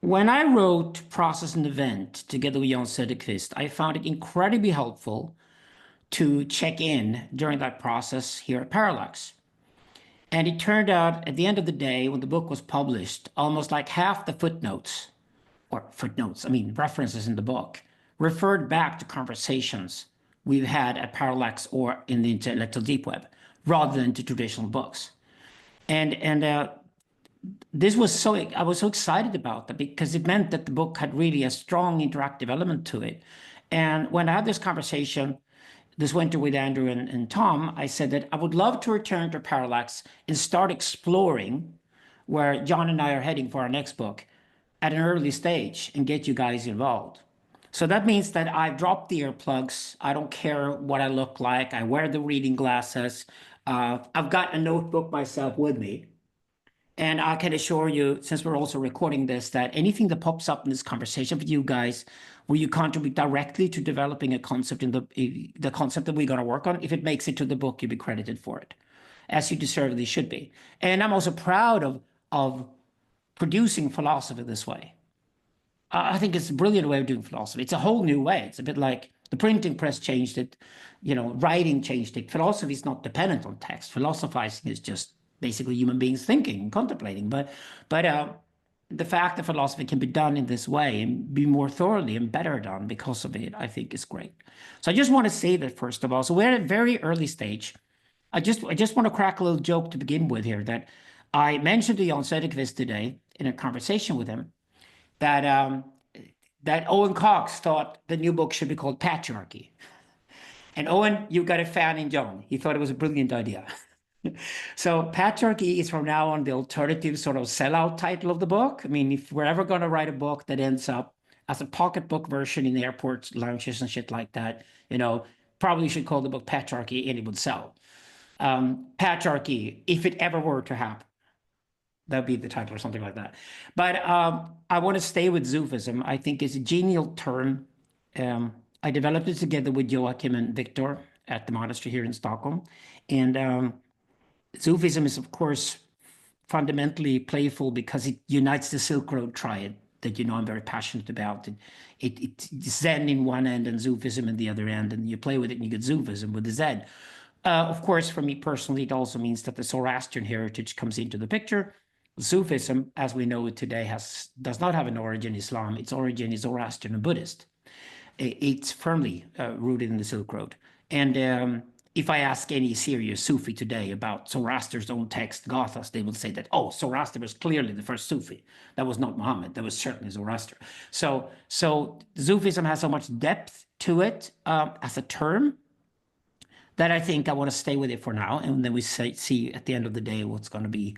When I wrote Process and Event together with Jan Söderqvist, I found it incredibly helpful to check in during that process here at Parallax. And it turned out at the end of the day, when the book was published, almost like half the footnotes, I mean, references in the book, referred back to conversations we've had at Parallax or in the intellectual deep web, rather than to traditional books. And this was I was so excited about that because it meant that the book had really a strong interactive element to it. And when I had this conversation this winter with Andrew and Tom, I said that I would love to return to Parallax and start exploring where John and I are heading for our next book at an early stage and get you guys involved. So that means that I've dropped the earplugs. I don't care what I look like. I wear the reading glasses. I've got a notebook myself with me. And I can assure you, since we're also recording this, that anything that pops up in this conversation with you guys, where you contribute directly to developing a concept in the concept that we're going to work on, if it makes it to the book, you'll be credited for it, as you deservedly should be. And I'm also proud of producing philosophy this way. I think it's a brilliant way of doing philosophy. It's a whole new way. It's a bit like the printing press changed it, writing changed it. Philosophy is not dependent on text. Philosophizing is just basically human beings thinking and contemplating. But the fact that philosophy can be done in this way and be more thoroughly and better done because of it, I think is great. So I just want to say that, first of all. So we're at a very early stage. I just want to crack a little joke to begin with here, that I mentioned to Jan Söderqvist today in a conversation with him that that Owen Cox thought the new book should be called Patriarchy. And Owen, you got a fan in John. He thought it was a brilliant idea. So Patriarchy is from now on the alternative sort of sellout title of the book. I mean, if we're ever going to write a book that ends up as a pocketbook version in airports, lounges, and shit like that, probably should call the book Patriarchy and it would sell. Patriarchy, if it ever were to happen. That'd be the title or something like that. But I want to stay with Zufism. I think it's a genial term. I developed it together with Joachim and Victor at the monastery here in Stockholm. And Zufism is, of course, fundamentally playful because it unites the Silk Road triad that I'm very passionate about. It's Zen in one end and Zufism in the other end, and you play with it and you get Zufism with the Zen. Of course, for me personally, it also means that the Zoroastrian heritage comes into the picture. Sufism, as we know it today, does not have an origin in Islam. Its origin is Zoroastrian and Buddhist. It's firmly rooted in the Silk Road. And if I ask any serious Sufi today about Zoroaster's own text, Gathas, they will say that, oh, Zoroaster was clearly the first Sufi. That was not Muhammad. That was certainly Zoroaster. So Sufism has so much depth to it as a term that I think I want to stay with it for now. And then we see at the end of the day what's going to be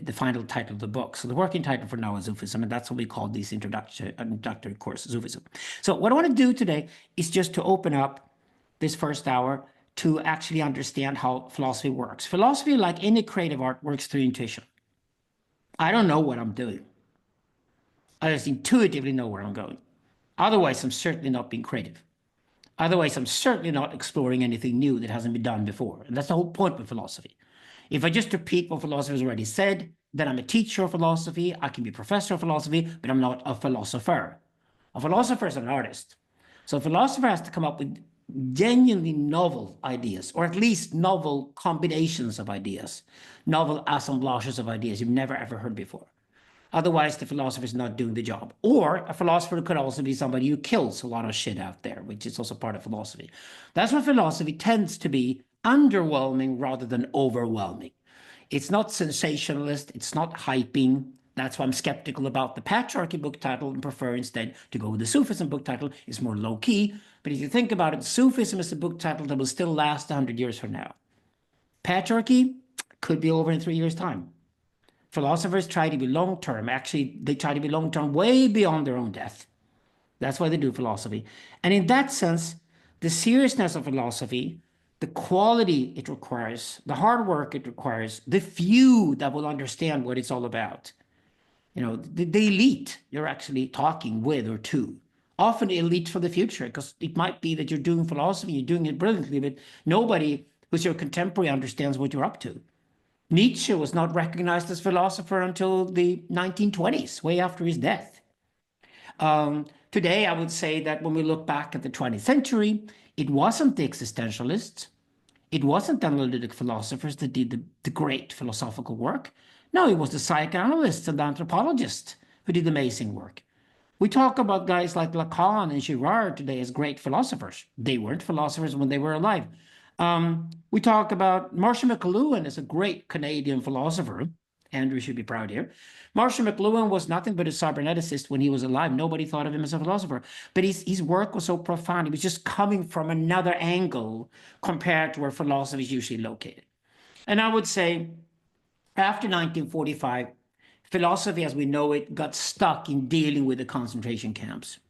the final title of the book. So the working title for now is Zufism, and that's what we call this introductory course, Zufism. So what I want to do today is just to open up this first hour to actually understand how philosophy works. Philosophy, like any creative art, works through intuition. I don't know what I'm doing. I just intuitively know where I'm going. Otherwise, I'm certainly not being creative. Otherwise, I'm certainly not exploring anything new that hasn't been done before. And that's the whole point with philosophy. If I just repeat what philosophers already said, then I'm a teacher of philosophy, I can be a professor of philosophy, but I'm not a philosopher. A philosopher is an artist. So a philosopher has to come up with genuinely novel ideas, or at least novel combinations of ideas, novel assemblages of ideas you've never ever heard before. Otherwise, the philosopher is not doing the job. Or a philosopher could also be somebody who kills a lot of shit out there, which is also part of philosophy. That's why philosophy tends to be underwhelming rather than overwhelming. It's not sensationalist. It's not hyping. That's why I'm skeptical about the Patriarchy book title and prefer instead to go with the Sufism book title. It's more low-key. But if you think about it, Sufism is a book title that will still last 100 years from now. Patriarchy could be over in 3 years' time. Philosophers try to be long-term. Actually, they try to be long-term way beyond their own death. That's why they do philosophy. And in that sense, the seriousness of philosophy, the quality it requires, the hard work it requires, the few that will understand what it's all about, the elite you're actually talking with or to, often elite for the future, because it might be that you're doing philosophy, you're doing it brilliantly, but nobody who's your contemporary understands what you're up to. Nietzsche was not recognized as philosopher until the 1920s, way after his death. Today, I would say that when we look back at the 20th century, it wasn't the existentialists, it wasn't the analytic philosophers that did the great philosophical work. No, it was the psychoanalysts and the anthropologists who did amazing work. We talk about guys like Lacan and Girard today as great philosophers. They weren't philosophers when they were alive. We talk about Marshall McLuhan as a great Canadian philosopher. Andrew should be proud here. Marshall McLuhan was nothing but a cyberneticist when he was alive. Nobody thought of him as a philosopher. But his work was so profound. He was just coming from another angle compared to where philosophy is usually located. And I would say after 1945, philosophy as we know it got stuck in dealing with the concentration camps.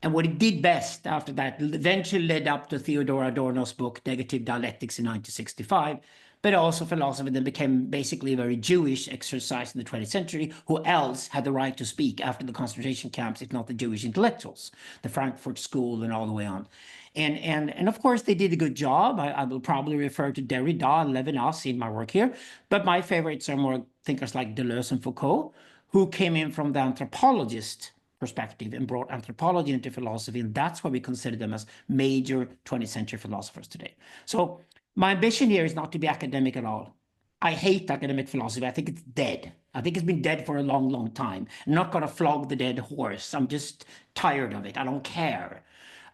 And what it did best after that eventually led up to Theodor Adorno's book, Negative Dialectics in 1965, but also philosophy then became basically a very Jewish exercise in the 20th century. Who else had the right to speak after the concentration camps, if not the Jewish intellectuals, the Frankfurt School and all the way on. And of course, they did a good job. I will probably refer to Derrida and Levinas in my work here, but my favorites are more thinkers like Deleuze and Foucault, who came in from the anthropologist perspective and brought anthropology into philosophy, and that's why we consider them as major 20th century philosophers today. So my ambition here is not to be academic at all. I hate academic philosophy. I think it's dead. I think it's been dead for a long, long time. I'm not going to flog the dead horse. I'm just tired of it. I don't care.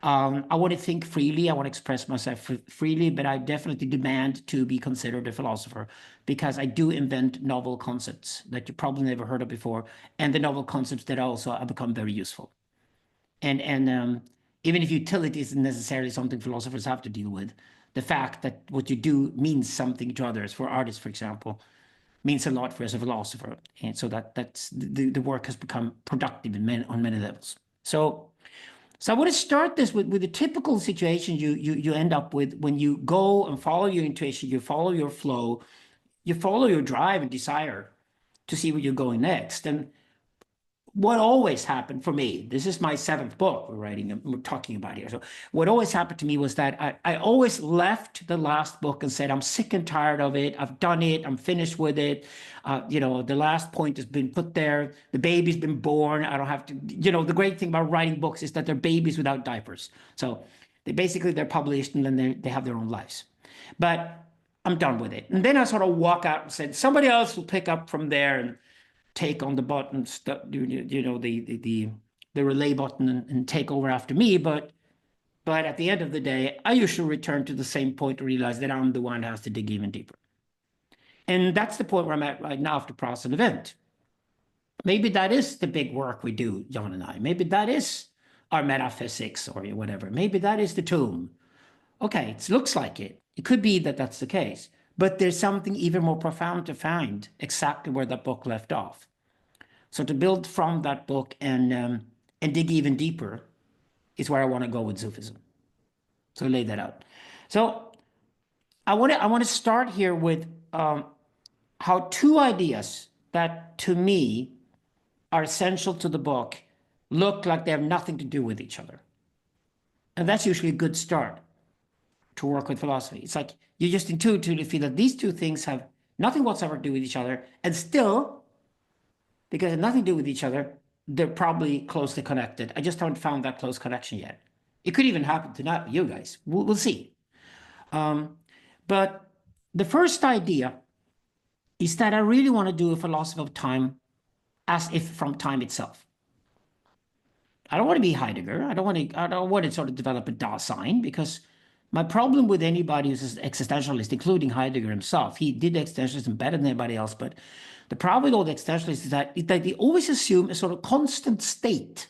I want to think freely. I want to express myself freely, but I definitely demand to be considered a philosopher because I do invent novel concepts that you probably never heard of before, and the novel concepts that also have become very useful. And even if utility isn't necessarily something philosophers have to deal with, the fact that what you do means something to others, for artists, for example, means a lot for us as a philosopher. And so that's the work has become productive on many levels. So I want to start this with the typical situation you end up with when you go and follow your intuition, you follow your flow, you follow your drive and desire to see where you're going next. And what always happened for me, this is my 7th book we're talking about here. So what always happened to me was that I always left the last book and said, I'm sick and tired of it. I've done it. I'm finished with it. The last point has been put there. The baby's been born. I don't have to, the great thing about writing books is that they're babies without diapers. So they're published and then they have their own lives. But I'm done with it. And then I sort of walk out and said, somebody else will pick up from there and take on the button, the relay button and take over after me. But at the end of the day, I usually return to the same point to realize that I'm the one who has to dig even deeper. And that's the point where I'm at right now after Process and Event. Maybe that is the big work we do, John and I. Maybe that is our metaphysics or whatever. Maybe that is the tomb. Okay, it looks like it. It could be that that's the case. But there's something even more profound to find exactly where that book left off. So to build from that book and dig even deeper is where I want to go with Zufism. So lay that out. So I want to start here with how 2 ideas that to me are essential to the book look like they have nothing to do with each other. And that's usually a good start to work with philosophy. It's like you just intuitively feel that these 2 things have nothing whatsoever to do with each other, and still, because they have nothing to do with each other, they're probably closely connected. I just haven't found that close connection yet. It could even happen to not you guys. We'll see. But the first idea is that I really want to do a philosophy of time as if from time itself. I don't want to be Heidegger. I don't want to sort of develop a Dasein, because my problem with anybody who's an existentialist, including Heidegger himself, he did existentialism better than anybody else, but the problem with all the existentialists is that they always assume a sort of constant state.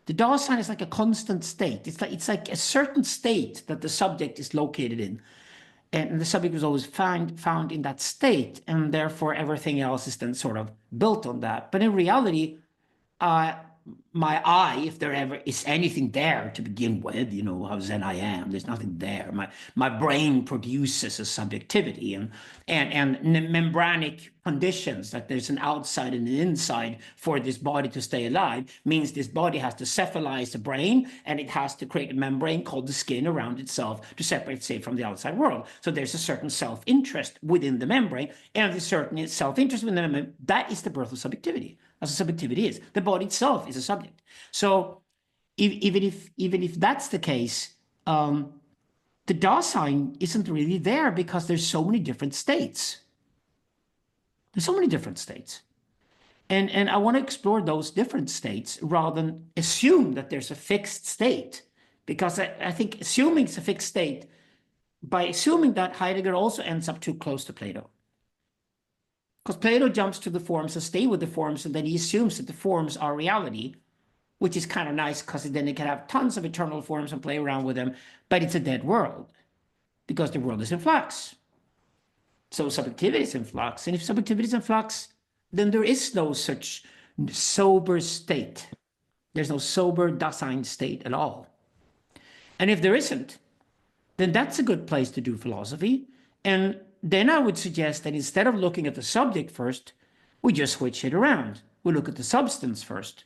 The Dasein is like a constant state. It's like a certain state that the subject is located in. And the subject was always found in that state, and therefore everything else is then sort of built on that. But in reality, my I, if there ever is anything there to begin with, how Zen I am, there's nothing there. My brain produces a subjectivity, and membranic conditions, that there's an outside and an inside for this body to stay alive, means this body has to cephalize the brain, and it has to create a membrane called the skin around itself to separate itself from the outside world. So there's a certain self-interest within the membrane, and a certain self-interest within the membrane. That is the birth of subjectivity. As subjectivity is, the body itself is a subject. So even if that's the case, the Dasein isn't really there because there's so many different states. There's so many different states. And I want to explore those different states rather than assume that there's a fixed state. Because I think assuming it's a fixed state, by assuming that, Heidegger also ends up too close to Plato. Because Plato jumps to the forms and stay with the forms, and then he assumes that the forms are reality, which is kind of nice because then he can have tons of eternal forms and play around with them, but it's a dead world because the world is in flux. So subjectivity is in flux, and if subjectivity is in flux, then there is no such sober state. There's no sober Dasein state at all. And if there isn't, then that's a good place to do philosophy. And then I would suggest that instead of looking at the subject first, we just switch it around. We look at the substance first.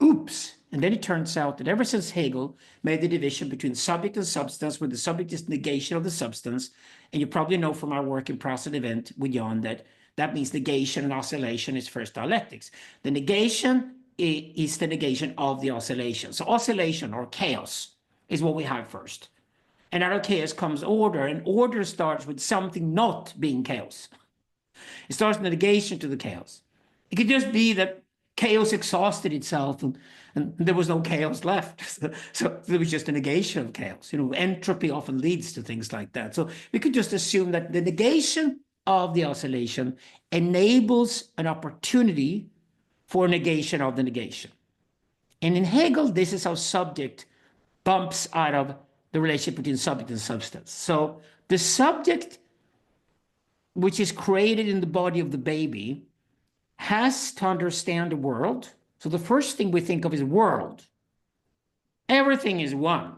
Oops. And then it turns out that ever since Hegel made the division between subject and substance, where the subject is negation of the substance, and you probably know from our work in Process and Event with Jan that that means negation and oscillation is first dialectics. The negation is the negation of the oscillation. So oscillation or chaos is what we have first. And out of chaos comes order, and order starts with something not being chaos. It starts with the negation to the chaos. It could just be that chaos exhausted itself and there was no chaos left. So there was just a negation of chaos. Entropy often leads to things like that. So we could just assume that the negation of the oscillation enables an opportunity for negation of the negation. And in Hegel, this is how subject bumps out of the relationship between subject and substance. So the subject, which is created in the body of the baby, has to understand the world. So the first thing we think of is world. Everything is one.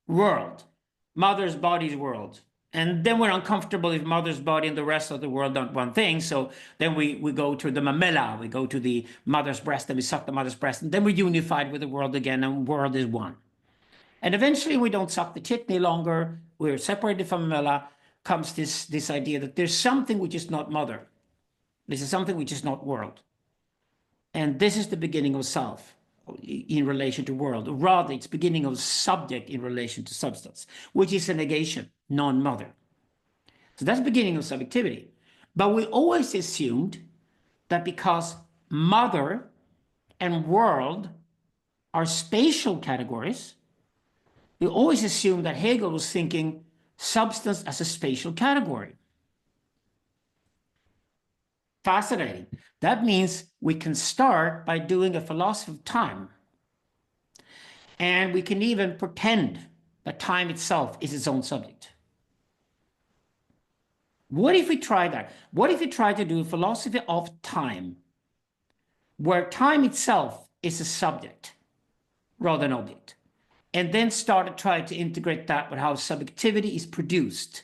World. Mother's body's world. And then we're uncomfortable if mother's body and the rest of the world aren't one thing. So then we go to the mamella, we go to the mother's breast, and we suck the mother's breast, and then we're unified with the world again, and world is one. And eventually we don't suck the tit any longer. We're separated from mamella. Comes this idea that there's something which is not mother. This is something which is not world. And this is the beginning of self in relation to world. Rather, it's beginning of subject in relation to substance, which is a negation, non-mother. So that's the beginning of subjectivity. But we always assumed that because mother and world are spatial categories, we always assumed that Hegel was thinking substance as a spatial category. Fascinating. That means we can start by doing a philosophy of time. And we can even pretend that time itself is its own subject. What if we try that? What if we try to do a philosophy of time, where time itself is a subject rather than object, and then start to try to integrate that with how subjectivity is produced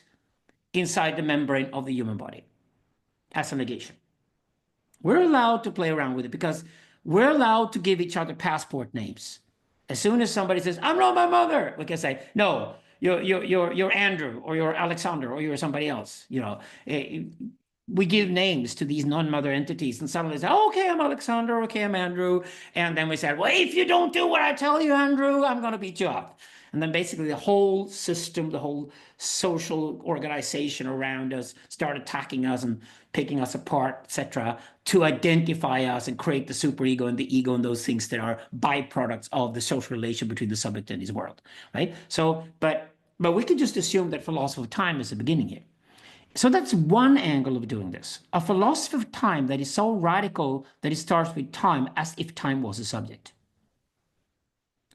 inside the membrane of the human body as a negation? We're allowed to play around with it because we're allowed to give each other passport names. As soon as somebody says, I'm not my mother, we can say, no, you're Andrew, or you're Alexander, or you're somebody else. We give names to these non-mother entities, and suddenly say, oh, okay, I'm Alexander, okay, I'm Andrew. And then we said, well, if you don't do what I tell you, Andrew, I'm going to beat you up. And then basically the whole system, the whole social organization around us start attacking us and picking us apart, etc., to identify us and create the superego and the ego and those things that are byproducts of the social relation between the subject and his world, right? So, but we can just assume that philosophy of time is the beginning here. So that's one angle of doing this. A philosophy of time that is so radical that it starts with time as if time was a subject.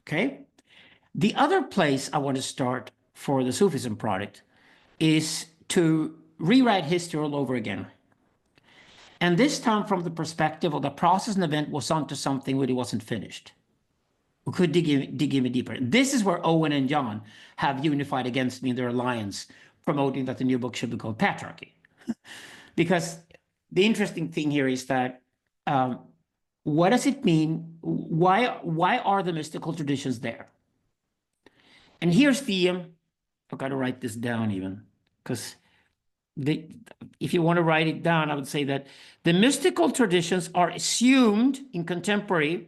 Okay? The other place I want to start for the Sufism project is to rewrite history all over again. And this time from the perspective of the process and event was onto something where it wasn't finished. We could dig even deeper. This is where Owen and John have unified against me in their alliance, promoting that the new book should be called Patriarchy. Because the interesting thing here is that what does it mean? Why are the mystical traditions there? And here's the I've got to write this down even, because if you want to write it down, I would say that the mystical traditions are assumed in contemporary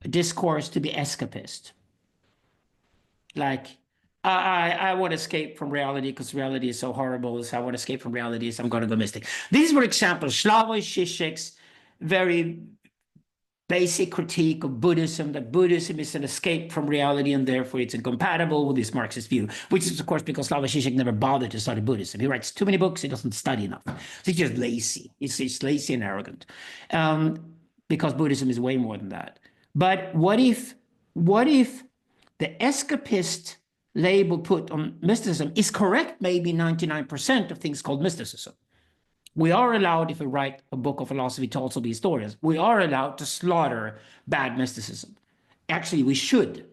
discourse to be escapist. Like, I want to escape from reality because reality is so horrible. So I want to escape from reality, so I'm going to go mystic. This is, for example, Slavoj Žižek's very basic critique of Buddhism, that Buddhism is an escape from reality and therefore it's incompatible with this Marxist view, which is, of course, because Slavoj Žižek never bothered to study Buddhism. He writes too many books, he doesn't study enough. So he's just lazy. He's lazy and arrogant, because Buddhism is way more than that. But what if the escapist label put on mysticism is correct? Maybe 99% of things called mysticism. We are allowed, if we write a book of philosophy, to also be historians. We are allowed to slaughter bad mysticism. Actually, we should.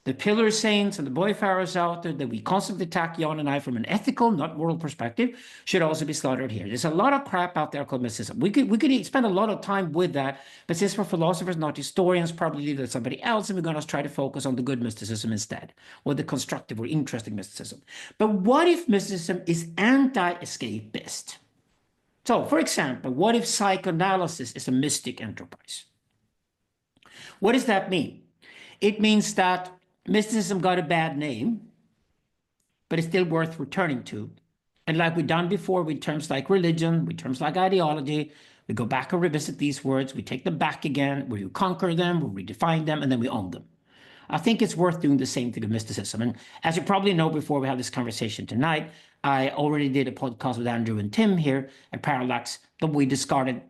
The pillar saints and the boy pharaohs out there that we constantly attack, Jan and I, from an ethical, not moral perspective, should also be slaughtered here. There's a lot of crap out there called mysticism. We could spend a lot of time with that, but since we're philosophers, not historians, probably leave that to somebody else, and we're going to try to focus on the good mysticism instead, or the constructive or interesting mysticism. But what if mysticism is anti-escapist? So, for example, what if psychoanalysis is a mystic enterprise? What does that mean? It means that mysticism got a bad name, but it's still worth returning to. And like we've done before with terms like religion, with terms like ideology, we go back and revisit these words, we take them back again, we conquer them, we redefine them, and then we own them. I think it's worth doing the same thing with mysticism. And as you probably know, before we have this conversation tonight, I already did a podcast with Andrew and Tim here at Parallax, but we started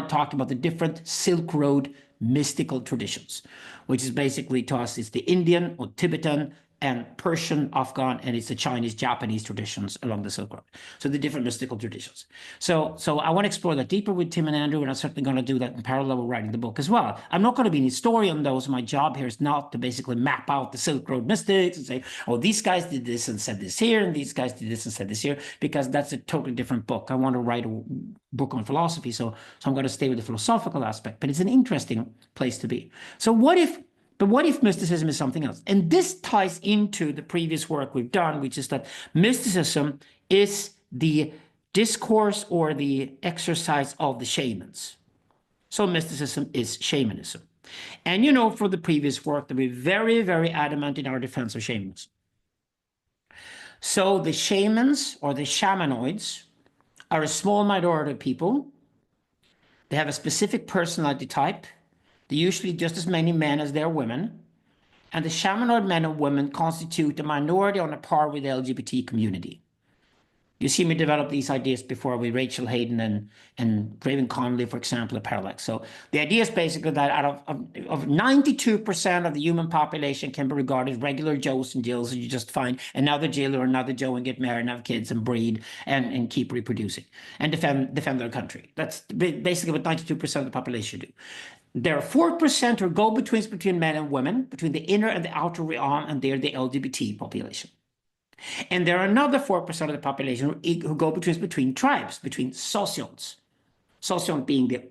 talking about the different Silk Road mystical traditions, which is basically, to us, it's the Indian or Tibetan and Persian, Afghan, and it's the Chinese, Japanese traditions along the Silk Road. So the different mystical traditions. So I want to explore that deeper with Tim and Andrew, and I'm certainly going to do that in parallel with writing the book as well. I'm not going to be an historian, though, so my job here is not to basically map out the Silk Road mystics and say, oh, these guys did this and said this here, and these guys did this and said this here, because that's a totally different book. I want to write a book on philosophy, so I'm going to stay with the philosophical aspect, but it's an interesting place to be. So what if mysticism is something else? And this ties into the previous work we've done, which is that mysticism is the discourse or the exercise of the shamans. So mysticism is shamanism. And you know, for the previous work, that we're very, very adamant in our defense of shamanism. So the shamans, or the shamanoids, are a small minority of people. They have a specific personality type. They're usually just as many men as there are women. And the shamanoid men and women constitute a minority on a par with the LGBT community. You see me develop these ideas before with Rachel Hayden and Craven Connolly, for example, at Parallax. So the idea is basically that out of 92% of the human population can be regarded as regular Joes and Jills, and you just find another Jill or another Joe and get married and have kids and breed and keep reproducing and defend their country. That's basically what 92% of the population do. There are 4% who go between men and women, between the inner and the outer realm, and they're the LGBT population. And there are another 4% of the population who go between tribes, between socions. Socion being the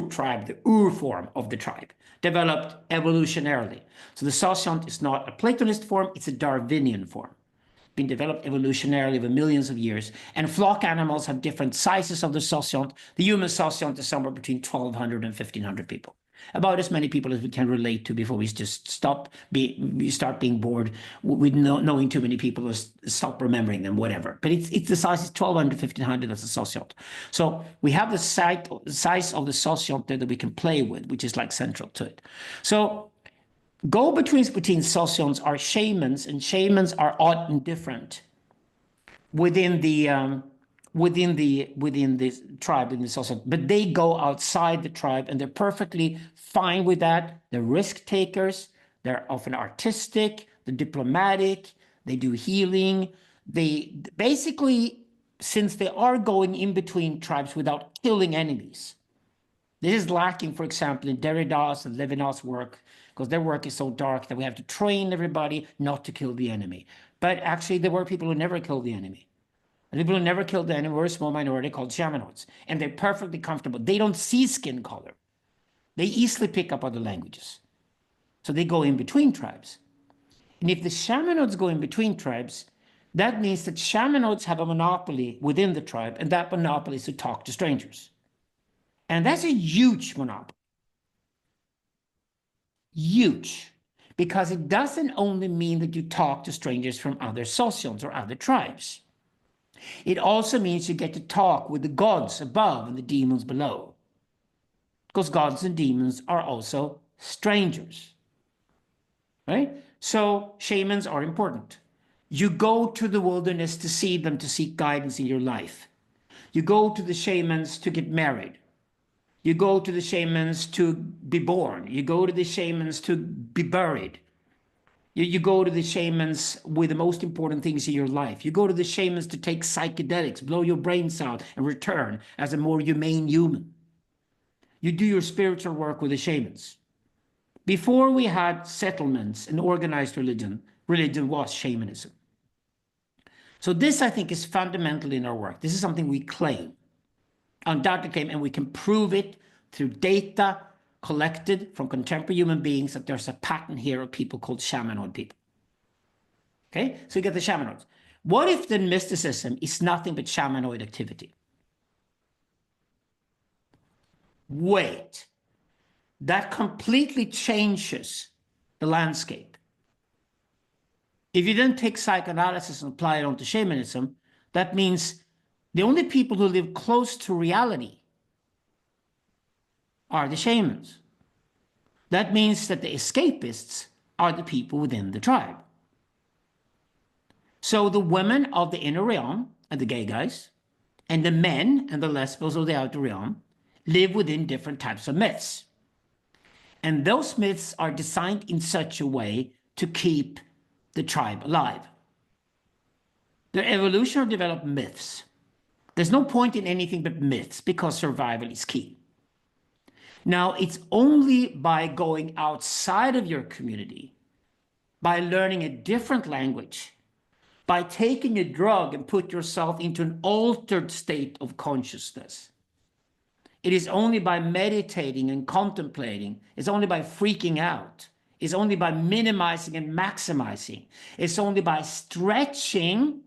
tribe, the form of the tribe, developed evolutionarily. So the socion is not a Platonist form, it's a Darwinian form, been developed evolutionarily over millions of years. And flock animals have different sizes of the socion. The human socion is somewhere between 1,200 and 1,500 people. About as many people as we can relate to before we just start being bored with knowing too many people, or stop remembering them, whatever. But it's the size is 1,200 to 1,500. That's a socion. So we have the size of the socion that we can play with, which is like central to it. So go-betweens between socions are shamans, and shamans are odd and different within the tribe, within the society, but they go outside the tribe, and they're perfectly fine with that. They're risk takers. They're often artistic. They're diplomatic. They do healing. They basically, since they are going in between tribes without killing enemies. This is lacking, for example, in Derrida's and Levinas's work, because their work is so dark that we have to train everybody not to kill the enemy. But actually, there were people who never killed the enemy. The people who never killed anyone were a small minority called shamanoids. And they're perfectly comfortable. They don't see skin color. They easily pick up other languages. So they go in between tribes. And if the shamanoids go in between tribes, that means that shamanoids have a monopoly within the tribe, and that monopoly is to talk to strangers. And that's a huge monopoly. Huge. Because it doesn't only mean that you talk to strangers from other socions or other tribes. It also means you get to talk with the gods above and the demons below. Because gods and demons are also strangers. Right? So shamans are important. You go to the wilderness to see them, to seek guidance in your life. You go to the shamans to get married. You go to the shamans to be born. You go to the shamans to be buried. You go to the shamans with the most important things in your life. You go to the shamans to take psychedelics, blow your brains out, and return as a more humane human. You do your spiritual work with the shamans. Before we had settlements and organized religion, religion was shamanism. So this, I think, is fundamental in our work. This is something we claim, undoubtedly claim, and we can prove it through data collected from contemporary human beings that there's a pattern here of people called shamanoid people. Okay, so you get the shamanoids. What if then mysticism is nothing but shamanoid activity? Wait, that completely changes the landscape. If you then take psychoanalysis and apply it onto shamanism, that means the only people who live close to reality are the shamans. That means that the escapists are the people within the tribe. So the women of the inner realm, and the gay guys, and the men and the lesbians of the outer realm live within different types of myths. And those myths are designed in such a way to keep the tribe alive. They're evolutionarily developed myths. There's no point in anything but myths because survival is key. Now, it's only by going outside of your community, by learning a different language, by taking a drug and put yourself into an altered state of consciousness. It is only by meditating and contemplating, it's only by freaking out, it's only by minimizing and maximizing, it's only by stretching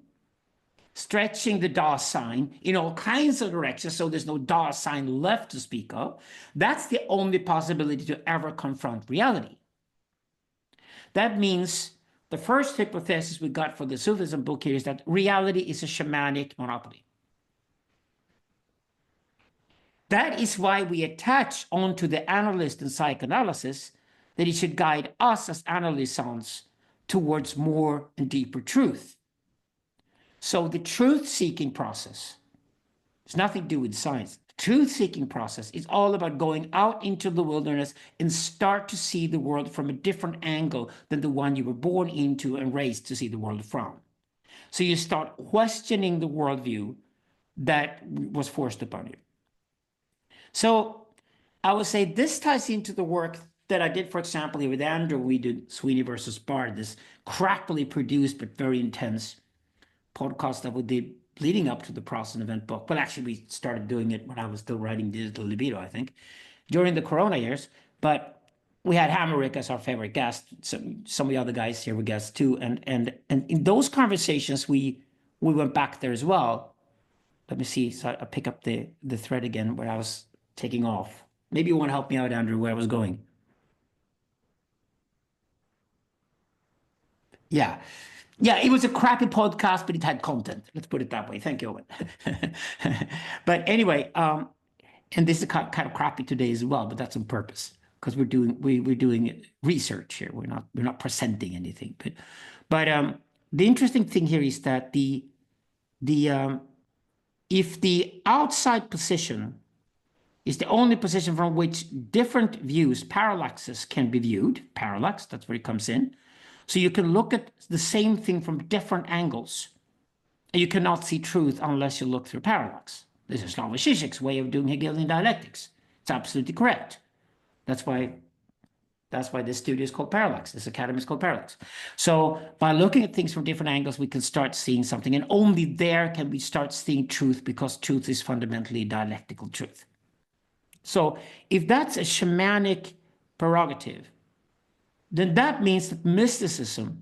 the DA sign in all kinds of directions so there's no DA sign left to speak of. That's the only possibility to ever confront reality. That means the first hypothesis we got for the Zufism book here is that reality is a shamanic monopoly. That is why we attach onto the analyst in psychoanalysis that it should guide us as analysons towards more and deeper truth. So the truth-seeking process has nothing to do with science. The truth-seeking process is all about going out into the wilderness and start to see the world from a different angle than the one you were born into and raised to see the world from. So you start questioning the worldview that was forced upon you. So I would say this ties into the work that I did, for example, here with Andrew. We did Sweeney versus Bard, this crappily produced but very intense podcast that we did leading up to the Process and Event book. Well, actually, we started doing it when I was still writing Digital Libido, I think, during the Corona years. But we had Hammerich as our favorite guest. Some of the other guys here were guests too. And in those conversations, we went back there as well. Let me see. So I pick up the thread again where I was taking off. Maybe you want to help me out, Andrew, where I was going. Yeah. Yeah, it was a crappy podcast, but it had content. Let's put it that way. Thank you, Owen. But anyway, and this is kind of crappy today as well, but that's on purpose because we're doing research here. We're not presenting anything. But the interesting thing here is that if the outside position is the only position from which different views, parallaxes, can be viewed, parallax, that's where it comes in. So you can look at the same thing from different angles. And you cannot see truth unless you look through parallax. This is Slavoj Žižek's way of doing Hegelian dialectics. It's absolutely correct. That's why That's why this studio is called Parallax. This academy is called Parallax. So by looking at things from different angles, we can start seeing something. And only there can we start seeing truth, because truth is fundamentally dialectical truth. So if that's a shamanic prerogative, then that means that mysticism,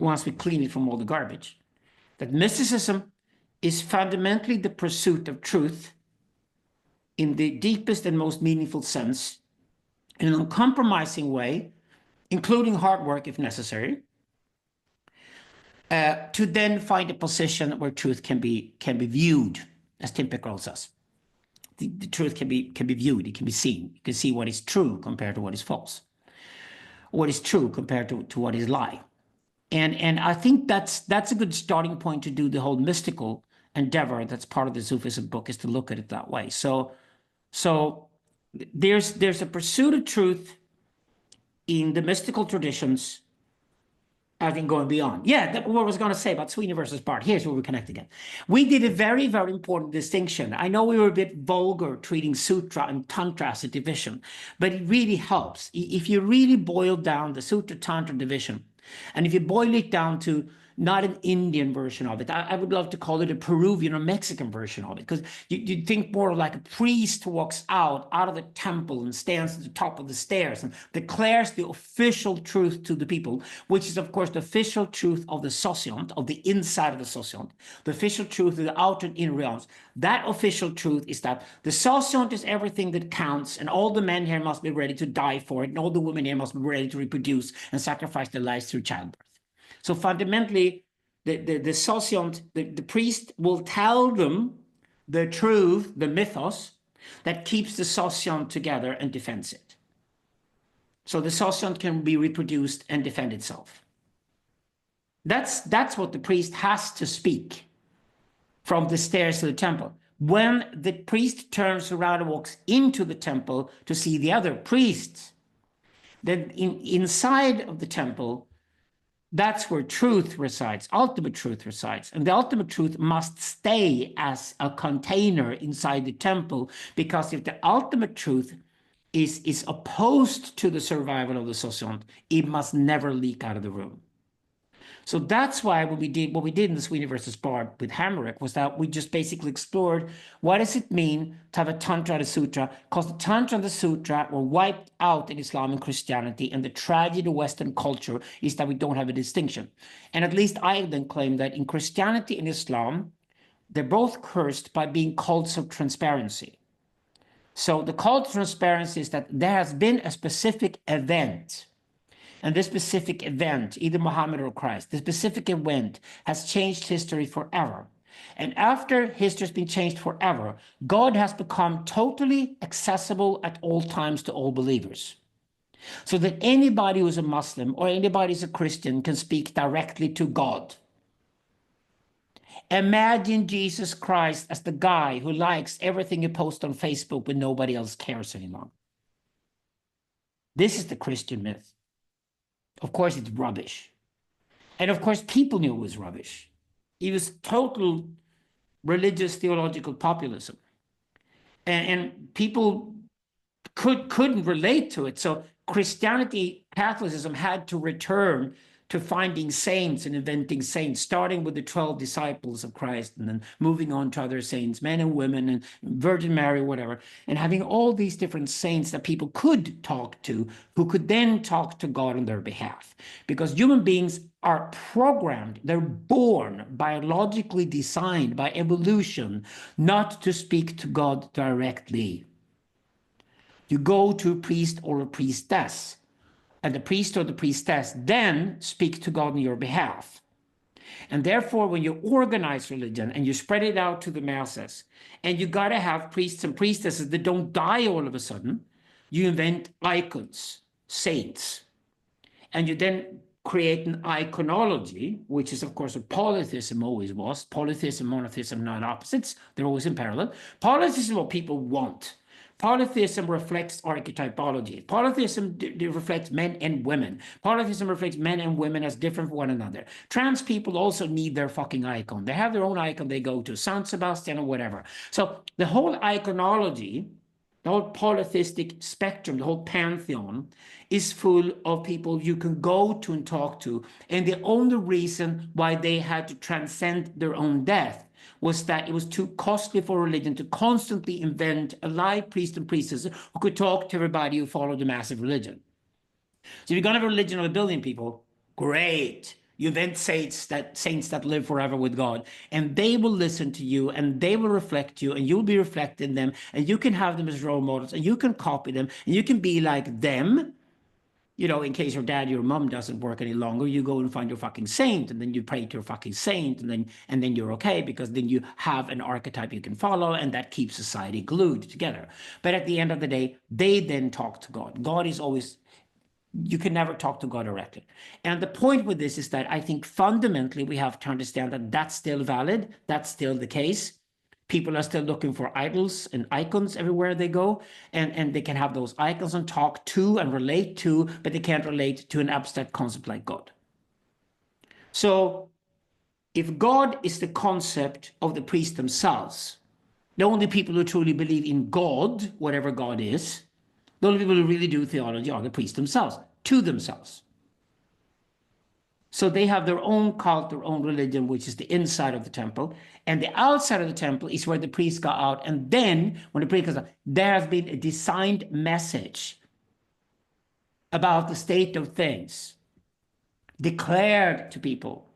once we clean it from all the garbage, that mysticism is fundamentally the pursuit of truth in the deepest and most meaningful sense, in an uncompromising way, including hard work if necessary, to then find a position where truth can be viewed, as Tim Pickrell says. The truth can be viewed, it can be seen. You can see what is true compared to what is false, what is true compared to what is lie. And I think that's a good starting point to do the whole mystical endeavor that's part of the Zufism book, is to look at it that way. So there's a pursuit of truth in the mystical traditions, I think, going beyond. Yeah, what I was going to say about Sweeney versus Bart. Here's where we connect again. We did a very, very important distinction. I know we were a bit vulgar treating Sutra and Tantra as a division, but it really helps. If you really boil down the Sutra Tantra division, and if you boil it down to not an Indian version of it, I would love to call it a Peruvian or Mexican version of it, because you think more like a priest who walks out of the temple and stands at the top of the stairs and declares the official truth to the people, which is, of course, the official truth of the sociant, of the inside of the sociant, the official truth of the outer and inner realms. That official truth is that the sociant is everything that counts, and all the men here must be ready to die for it, and all the women here must be ready to reproduce and sacrifice their lives through childbirth. So fundamentally, the sociant, the priest will tell them the truth, the mythos, that keeps the sociant together and defends it. So the sociant can be reproduced and defend itself. That's what the priest has to speak from the stairs to the temple. When the priest turns around and walks into the temple to see the other priests, then inside of the temple, that's where truth resides, ultimate truth resides. And the ultimate truth must stay as a container inside the temple, because if the ultimate truth is opposed to the survival of the sociant, it must never leak out of the room. So that's why what we did in the Sweeney versus Bart with Hammerich was that we just basically explored what does it mean to have a Tantra and a Sutra, because the Tantra and the Sutra were wiped out in Islam and Christianity, and the tragedy of Western culture is that we don't have a distinction. And at least I then claim that in Christianity and Islam, they're both cursed by being cults of transparency. So the cult of transparency is that there has been a specific event, and this specific event, either Muhammad or Christ, the specific event has changed history forever. And after history has been changed forever, God has become totally accessible at all times to all believers. So that anybody who's a Muslim or anybody who's a Christian can speak directly to God. Imagine Jesus Christ as the guy who likes everything you post on Facebook when nobody else cares anymore. This is the Christian myth. Of course, it's rubbish. And of course, people knew it was rubbish. It was total religious theological populism. And people couldn't relate to it. So Christianity, Catholicism had to return to finding saints and inventing saints, starting with the 12 disciples of Christ and then moving on to other saints, men and women and Virgin Mary, whatever, and having all these different saints that people could talk to, who could then talk to God on their behalf. Because human beings are programmed, they're born, biologically designed by evolution, not to speak to God directly. You go to a priest or a priestess, and the priest or the priestess then speak to God on your behalf. And therefore, when you organize religion and you spread it out to the masses, and you got to have priests and priestesses that don't die all of a sudden, you invent icons, saints, and you then create an iconology, which is, of course, what polytheism always was. Polytheism and monotheism are not opposites. They're always in parallel. Polytheism is what people want. Polytheism reflects archetypology. Polytheism reflects men and women. Polytheism reflects men and women as different from one another. Trans people also need their fucking icon. They have their own icon they go to, San Sebastian or whatever. So the whole iconology the whole polytheistic spectrum, the whole pantheon, is full of people you can go to and talk to. And the only reason why they had to transcend their own death was that it was too costly for religion to constantly invent a live priest and priestess who could talk to everybody who followed the massive religion. So if you're going to have a religion of a billion people, great. You invent saints that live forever with God, and they will listen to you, and they will reflect you, and you'll be reflecting them, and you can have them as role models, and you can copy them, and you can be like them. You know, in case your dad, your mom doesn't work any longer, you go and find your fucking saint, and then you pray to your fucking saint, and then you're okay, because then you have an archetype you can follow, and that keeps society glued together. But at the end of the day, they then talk to God. God is always, you can never talk to God directly. And the point with this is that I think fundamentally we have to understand that that's still valid. That's still the case. People are still looking for idols and icons everywhere they go. And they can have those icons and talk to and relate to, but they can't relate to an abstract concept like God. So if God is the concept of the priests themselves, the only people who truly believe in God, whatever God is, the only people who really do theology are the priests themselves, to themselves. So they have their own cult, their own religion, which is the inside of the temple. And the outside of the temple is where the priests go out. And then when the priest goes out, there has been a designed message about the state of things declared to people.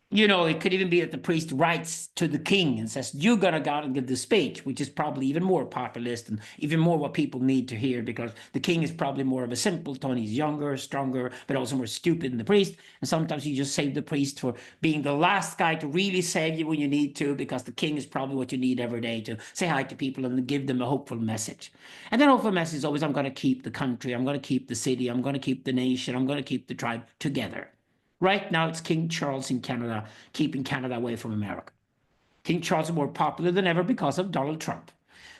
You know, it could even be that the priest writes to the king and says, you're going to go out and give the speech, which is probably even more populist and even more what people need to hear, because the king is probably more of a simpleton. He's younger, stronger, but also more stupid than the priest. And sometimes you just save the priest for being the last guy to really save you when you need to, because the king is probably what you need every day to say hi to people and give them a hopeful message. And that hopeful message is always, I'm going to keep the country, I'm going to keep the city, I'm going to keep the nation, I'm going to keep the tribe together. Right now, it's King Charles in Canada, keeping Canada away from America. King Charles is more popular than ever because of Donald Trump.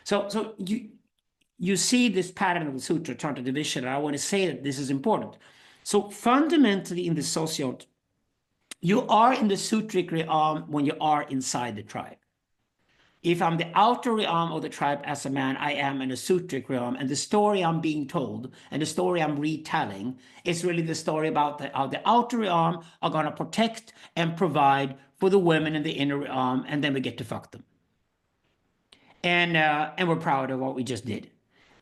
So you see this pattern of the Sutra, Tantra division, and I want to say that this is important. So fundamentally in the socio, you are in the Sutric realm when you are inside the tribe. If I'm the outer realm of the tribe as a man, I am in a sutric realm. And the story I'm being told and the story I'm retelling is really the story about how the outer realm are going to protect and provide for the women in the inner realm. And then we get to fuck them. And we're proud of what we just did.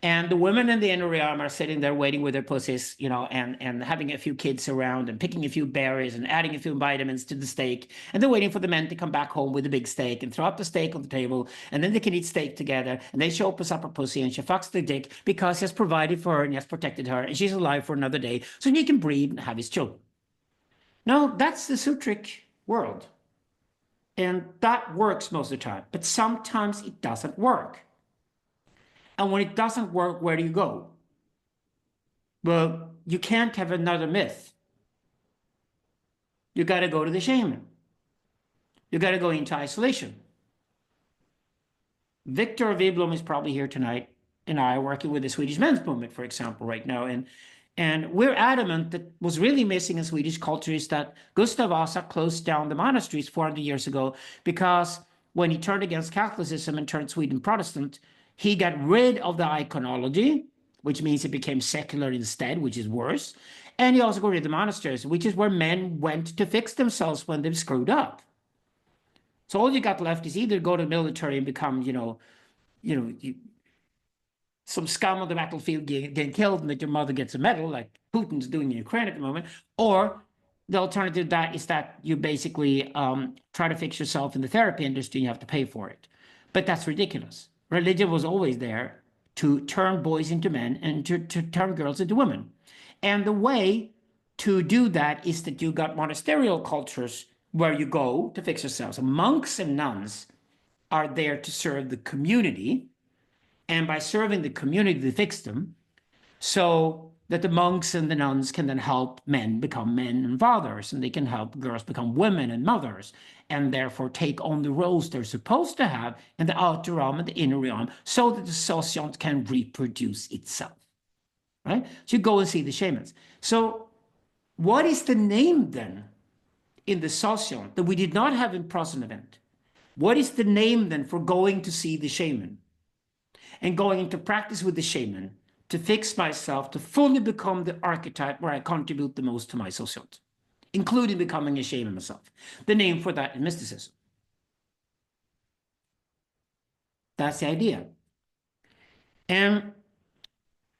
And the women in the inner realm are sitting there waiting with their pussies, you know, and having a few kids around and picking a few berries and adding a few vitamins to the steak. And they're waiting for the men to come back home with a big steak and throw up the steak on the table. And then they can eat steak together. And then she opens up her pussy and she fucks the dick because he has provided for her and he has protected her. And she's alive for another day so he can breed and have his children. Now, that's the Sutric world. And that works most of the time. But sometimes it doesn't work. And when it doesn't work, where do you go? Well, you can't have another myth. You got to go to the shaman. You got to go into isolation. Victor Wiblom is probably here tonight, and I are working with the Swedish men's movement, for example, right now. And we're adamant that what's really missing in Swedish culture is that Gustav Vasa closed down the monasteries 400 years ago because when he turned against Catholicism and turned Sweden Protestant, he got rid of the iconology, which means it became secular instead, which is worse. And he also got rid of the monasteries, which is where men went to fix themselves when they screwed up. So all you got left is either go to the military and become, some scum on the battlefield getting killed and that your mother gets a medal, like Putin's doing in Ukraine at the moment, or the alternative to that is that you basically try to fix yourself in the therapy industry and you have to pay for it. But that's ridiculous. Religion was always there to turn boys into men and to turn girls into women. And the way to do that is that you got monasterial cultures where you go to fix yourselves. So monks and nuns are there to serve the community. And by serving the community, they fix them so that the monks and the nuns can then help men become men and fathers, and they can help girls become women and mothers, and therefore take on the roles they're supposed to have in the outer realm and the inner realm so that the sociant can reproduce itself, right? So you go and see the shamans. So what is the name then in the sociant that we did not have in present event? What is the name then for going to see the shaman? and going into practice with the shaman to fix myself to fully become the archetype where I contribute the most to my society, including becoming a shaman myself. The name for that is mysticism. That's the idea. And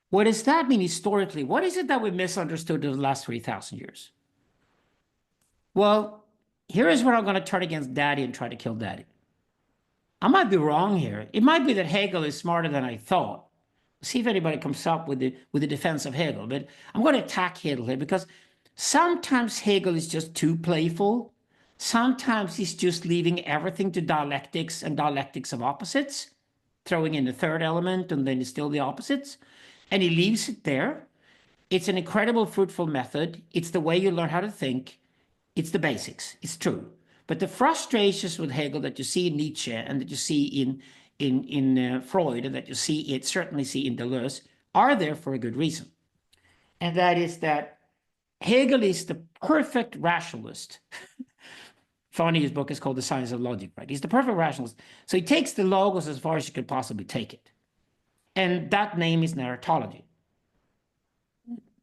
what does that mean historically? What is it that we misunderstood in the last 3,000 years? Well, here is where I'm going to turn against Daddy and try to kill Daddy. I might be wrong here. It might be that Hegel is smarter than I thought. See if anybody comes up with the defense of Hegel. But I'm going to attack Hegel here because sometimes Hegel is just too playful. Sometimes he's just leaving everything to dialectics and dialectics of opposites, throwing in the third element and then it's still the opposites. And he leaves it there. It's an incredible fruitful method. It's the way you learn how to think. It's the basics. It's true. But the frustrations with Hegel that you see in Nietzsche and that you see in Freud and that you certainly see in Deleuze are there for a good reason. And that is that Hegel is the perfect rationalist. Funny, his book is called The Science of Logic, right? He's the perfect rationalist. So he takes the logos as far as you could possibly take it. And that name is narratology.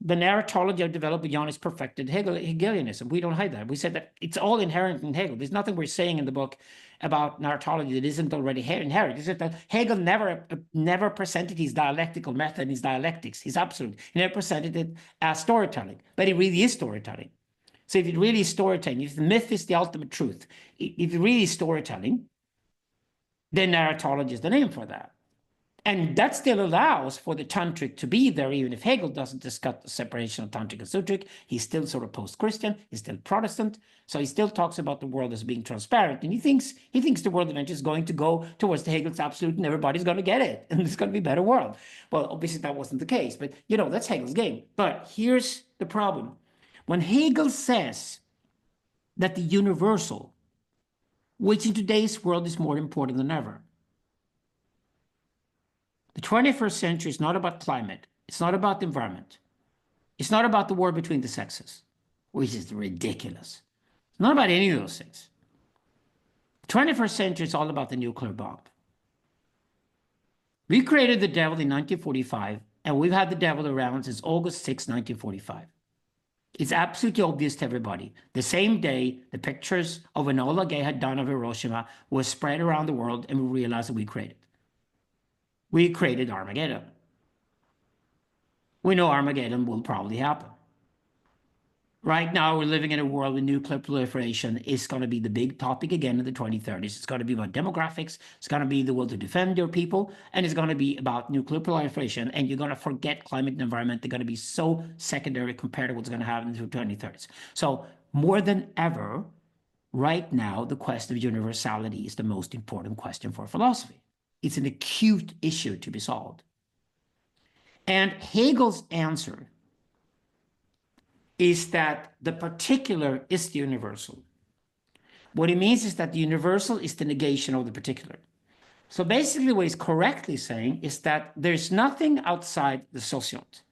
The narratology I've developed beyond is perfected Hegelianism. We don't hide that. We said that it's all inherent in Hegel. There's nothing we're saying in the book about narratology that isn't already inherent. It's just that Hegel never presented his dialectical method, his dialectics, his absolute. He never presented it as storytelling, but it really is storytelling. So if it really is storytelling, if the myth is the ultimate truth, if it really is storytelling, then narratology is the name for that. And that still allows for the tantric to be there, even if Hegel doesn't discuss the separation of tantric and sutric. He's still sort of post-Christian, he's still Protestant, so he still talks about the world as being transparent, and he thinks the world eventually is going to go towards the Hegel's absolute, and everybody's going to get it, and it's going to be a better world. Well, obviously that wasn't the case, but that's Hegel's game. But here's the problem. When Hegel says that the universal, which in today's world is more important than ever, the 21st century is not about climate. It's not about the environment. It's not about the war between the sexes, which is ridiculous. It's not about any of those things. The 21st century is all about the nuclear bomb. We created the devil in 1945, and we've had the devil around since August 6, 1945. It's absolutely obvious to everybody. The same day, the pictures of Enola Gay had done of Hiroshima was spread around the world, and we realized that we created Armageddon. We know Armageddon will probably happen. Right now, we're living in a world where nuclear proliferation is going to be the big topic again in the 2030s. It's going to be about demographics. It's going to be the will to defend your people. And it's going to be about nuclear proliferation. And you're going to forget climate and environment. They're going to be so secondary compared to what's going to happen in the 2030s. So more than ever, right now, the question of universality is the most important question for philosophy. It's an acute issue to be solved. And Hegel's answer is that the particular is the universal. What it means is that the universal is the negation of the particular. So basically what he's correctly saying is that there's nothing outside the sociant.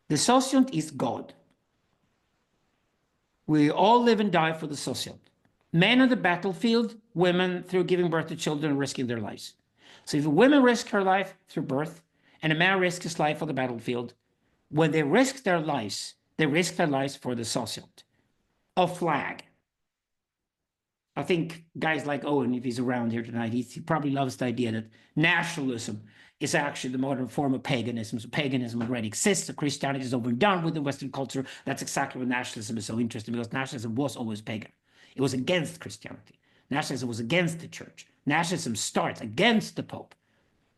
The sociant is God. We all live and die for the sociant. Men on the battlefield, women through giving birth to children and risking their lives. So if a woman risks her life through birth and a man risks his life on the battlefield, when they risk their lives for the sociant. A flag. I think guys like Owen, if he's around here tonight, he probably loves the idea that nationalism is actually the modern form of paganism. So paganism already exists. So Christianity is over and done with the Western culture. That's exactly why nationalism is so interesting, because nationalism was always pagan. It was against Christianity. Nationalism was against the church. Nationalism starts against the Pope.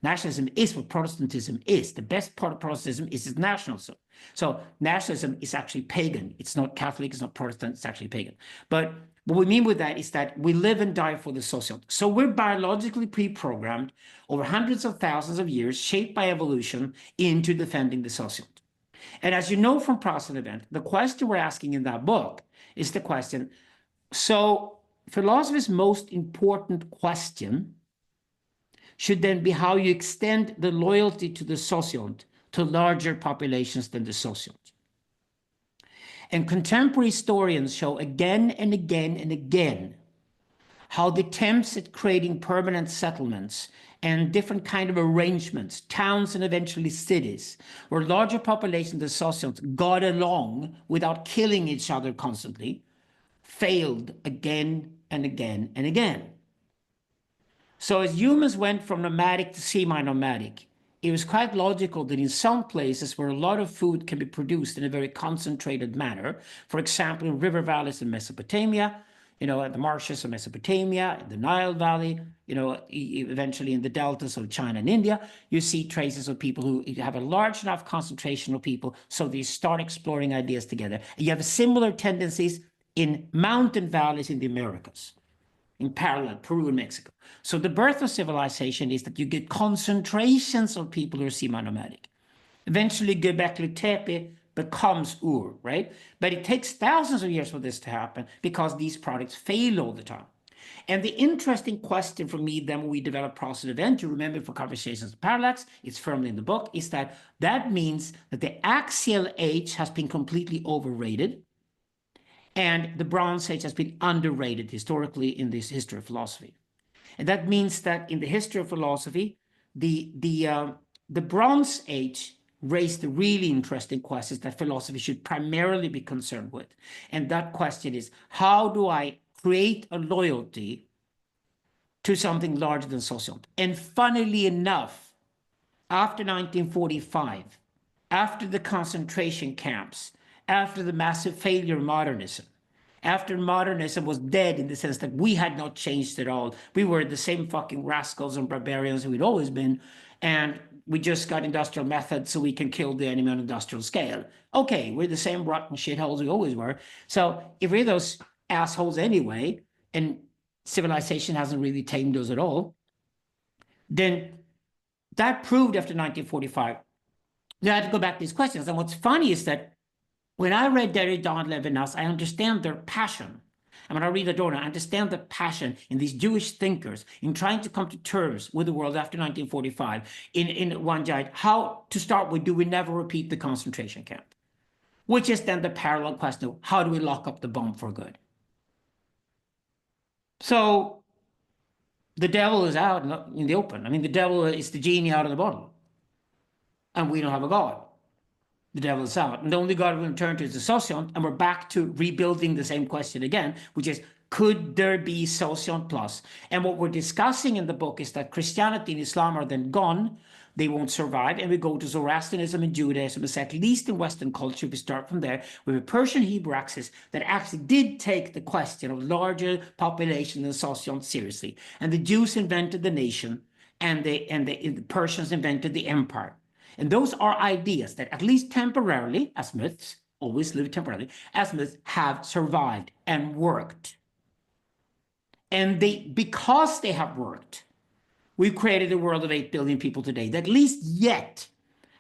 Nationalism is what Protestantism is. The best part of Protestantism is its nationalism. So nationalism is actually pagan. It's not Catholic, it's not Protestant, it's actually pagan. But what we mean with that is that we live and die for the social. So we're biologically pre-programmed over hundreds of thousands of years, shaped by evolution, into defending the social. And as you know from Process and Event, the question we're asking in that book is the question, so philosophy's most important question should then be how you extend the loyalty to the sociant to larger populations than the sociant. And contemporary historians show again and again and again how the attempts at creating permanent settlements and different kind of arrangements, towns and eventually cities, where larger populations of the socions got along without killing each other constantly, failed again and again and again. So as humans went from nomadic to semi-nomadic, it was quite logical that in some places where a lot of food can be produced in a very concentrated manner, for example, in river valleys in Mesopotamia, at the marshes of Mesopotamia, the Nile Valley, eventually in the deltas of China and India, you see traces of people who have a large enough concentration of people, so they start exploring ideas together. You have similar tendencies in mountain valleys in the Americas, in parallel, Peru and Mexico. So the birth of civilization is that you get concentrations of people who are semi-nomadic. Eventually, Göbekli Tepe becomes Ur, right? But it takes thousands of years for this to happen because these products fail all the time. And the interesting question for me then when we develop process event, you remember for conversations of parallax, it's firmly in the book, is that means that the axial age has been completely overrated and the Bronze Age has been underrated historically in this history of philosophy. And that means that in the history of philosophy, the Bronze Age raised the really interesting questions that philosophy should primarily be concerned with. And that question is, how do I create a loyalty to something larger than socialism? And funnily enough, after 1945, after the concentration camps, after the massive failure of modernism, after modernism was dead in the sense that we had not changed at all, we were the same fucking rascals and barbarians we'd always been, and we just got industrial methods so we can kill the enemy on an industrial scale. Okay, we're the same rotten shitholes we always were. So if we're those assholes anyway, and civilization hasn't really tamed us at all, then that proved after 1945 that I had to go back to these questions. And what's funny is that when I read Derrida and Levinas, I understand their passion. And when I read Adorno, I understand the passion in these Jewish thinkers in trying to come to terms with the world after 1945 in one giant. How to start with, do we never repeat the concentration camp? Which is then the parallel question of how do we lock up the bomb for good? So the devil is out in the open. I mean, the devil is the genie out of the bottle. And we don't have a God. The devil is out. And the only God we can turn to is the sociant. And we're back to rebuilding the same question again, which is, could there be sociant plus? And what we're discussing in the book is that Christianity and Islam are then gone. They won't survive. And we go to Zoroastrianism and Judaism. It's at least in Western culture, we start from there, with a Persian Hebrew axis that actually did take the question of larger population than sociant seriously. And the Jews invented the nation, and the Persians invented the empire. And those are ideas that, at least temporarily, as myths, always live temporarily, as myths have survived and worked. And because they have worked, we've created a world of 8 billion people today that at least yet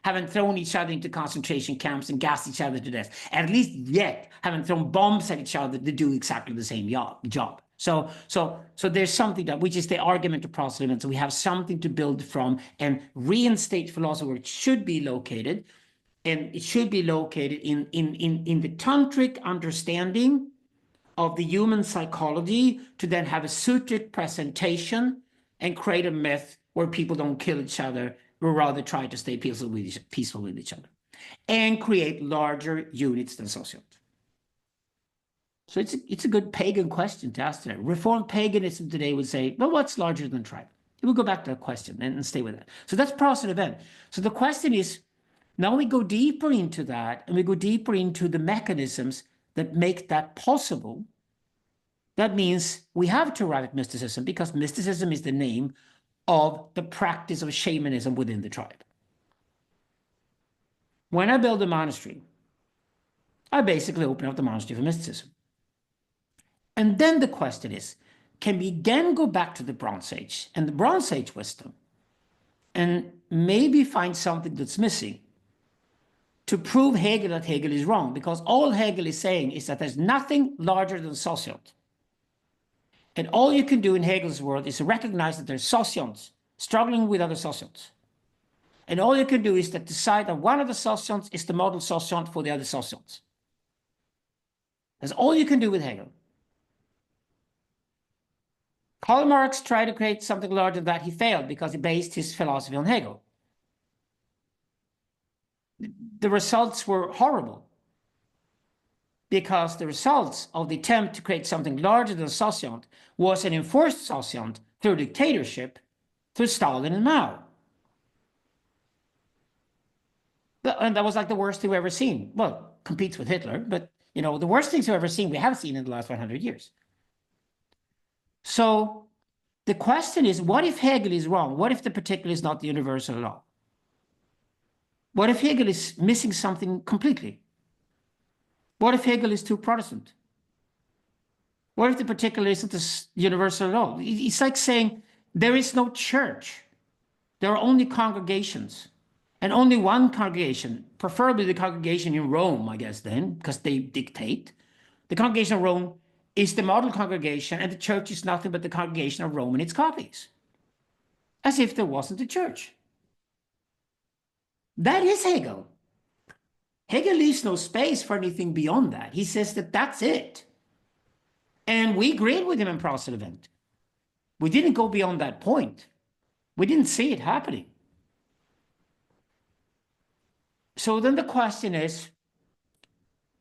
haven't thrown each other into concentration camps and gassed each other to death. At least yet haven't thrown bombs at each other to do exactly the same job. So there's something that, which is the argument of process events. So we have something to build from and reinstate philosophy where it should be located. And it should be located in the tantric understanding of the human psychology, to then have a sutric presentation and create a myth where people don't kill each other, but rather try to stay peaceful with each other, and create larger units than socialism. So it's a good pagan question to ask today. Reformed paganism today would say, well, what's larger than tribe? We'll go back to that question and stay with that. So that's process event. So the question is, now we go deeper into that, and we go deeper into the mechanisms that make that possible. That means we have to arrive at mysticism, because mysticism is the name of the practice of shamanism within the tribe. When I build a monastery, I basically open up the monastery for mysticism. And then the question is, can we again go back to the Bronze Age and the Bronze Age wisdom and maybe find something that's missing to prove Hegel that Hegel is wrong? Because all Hegel is saying is that there's nothing larger than sociant. And all you can do in Hegel's world is to recognize that there's sociants struggling with other sociants. And all you can do is to decide that one of the sociants is the model sociant for the other sociants. That's all you can do with Hegel. Karl Marx tried to create something larger than that. He failed because he based his philosophy on Hegel. The results were horrible because the results of the attempt to create something larger than sociant was an enforced sociant through dictatorship, through Stalin and Mao. And that was like the worst thing we've ever seen. Well, competes with Hitler, but you know, the worst things we've ever seen, we have seen in the last 100 years. So the question is, what if Hegel is wrong? What if the particular is not the universal at all? What if Hegel is missing something completely? What if Hegel is too Protestant? What if the particular isn't the universal at all? It's like saying there is no church. There are only congregations. And only one congregation, preferably the congregation in Rome, I guess then, because they dictate. The congregation of Rome is the model congregation, and the church is nothing but the congregation of Rome and its copies. As if there wasn't a church. That is Hegel. Hegel leaves no space for anything beyond that. He says that that's it. And we agreed with him in Process Event. We didn't go beyond that point. We didn't see it happening. So then the question is,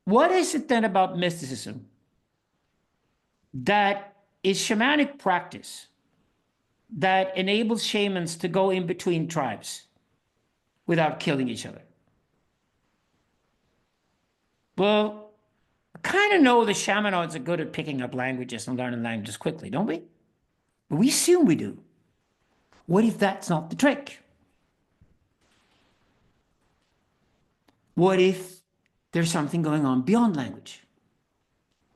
what is it then about mysticism that is shamanic practice that enables shamans to go in between tribes without killing each other? Well, I kind of know the shamanoids are good at picking up languages and learning languages quickly, don't we? We assume we do. What if that's not the trick? What if there's something going on beyond language?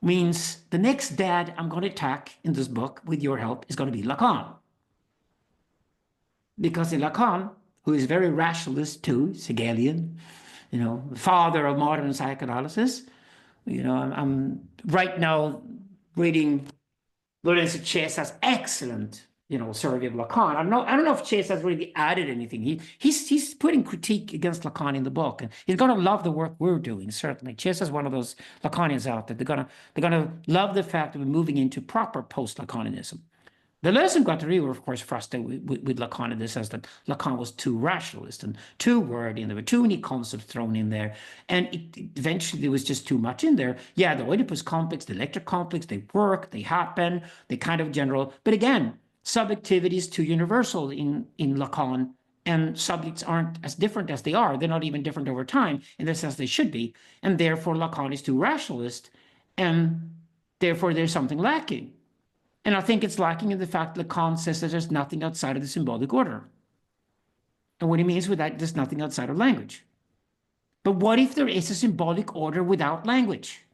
Means the next dad I'm going to attack in this book, with your help, is going to be Lacan. Because in Lacan, who is very rationalist too, Hegelian, you know, the father of modern psychoanalysis, you know, I'm right now reading Lorenzo Cesa's excellent, you know, survey of Lacan. I don't know if Cesa has really added anything. He's putting critique against Lacan in the book, and he's going to love the work we're doing. Certainly, Cesa is one of those Lacanians out there. They're gonna love the fact that we're moving into proper post-Lacanianism. The lesson got to read were, of course, frustrated with Lacan in the sense that Lacan was too rationalist and too wordy, and there were too many concepts thrown in there. And eventually there was just too much in there. Yeah, the Oedipus complex, the electric complex, they work, they happen, they kind of general. But again, subjectivity is too universal in Lacan, and subjects aren't as different as they are. They're not even different over time in the sense they should be. And therefore, Lacan is too rationalist, and therefore there's something lacking. And I think it's lacking in the fact that Lacan says that there's nothing outside of the symbolic order. And what he means with that, there's nothing outside of language. But what if there is a symbolic order without language?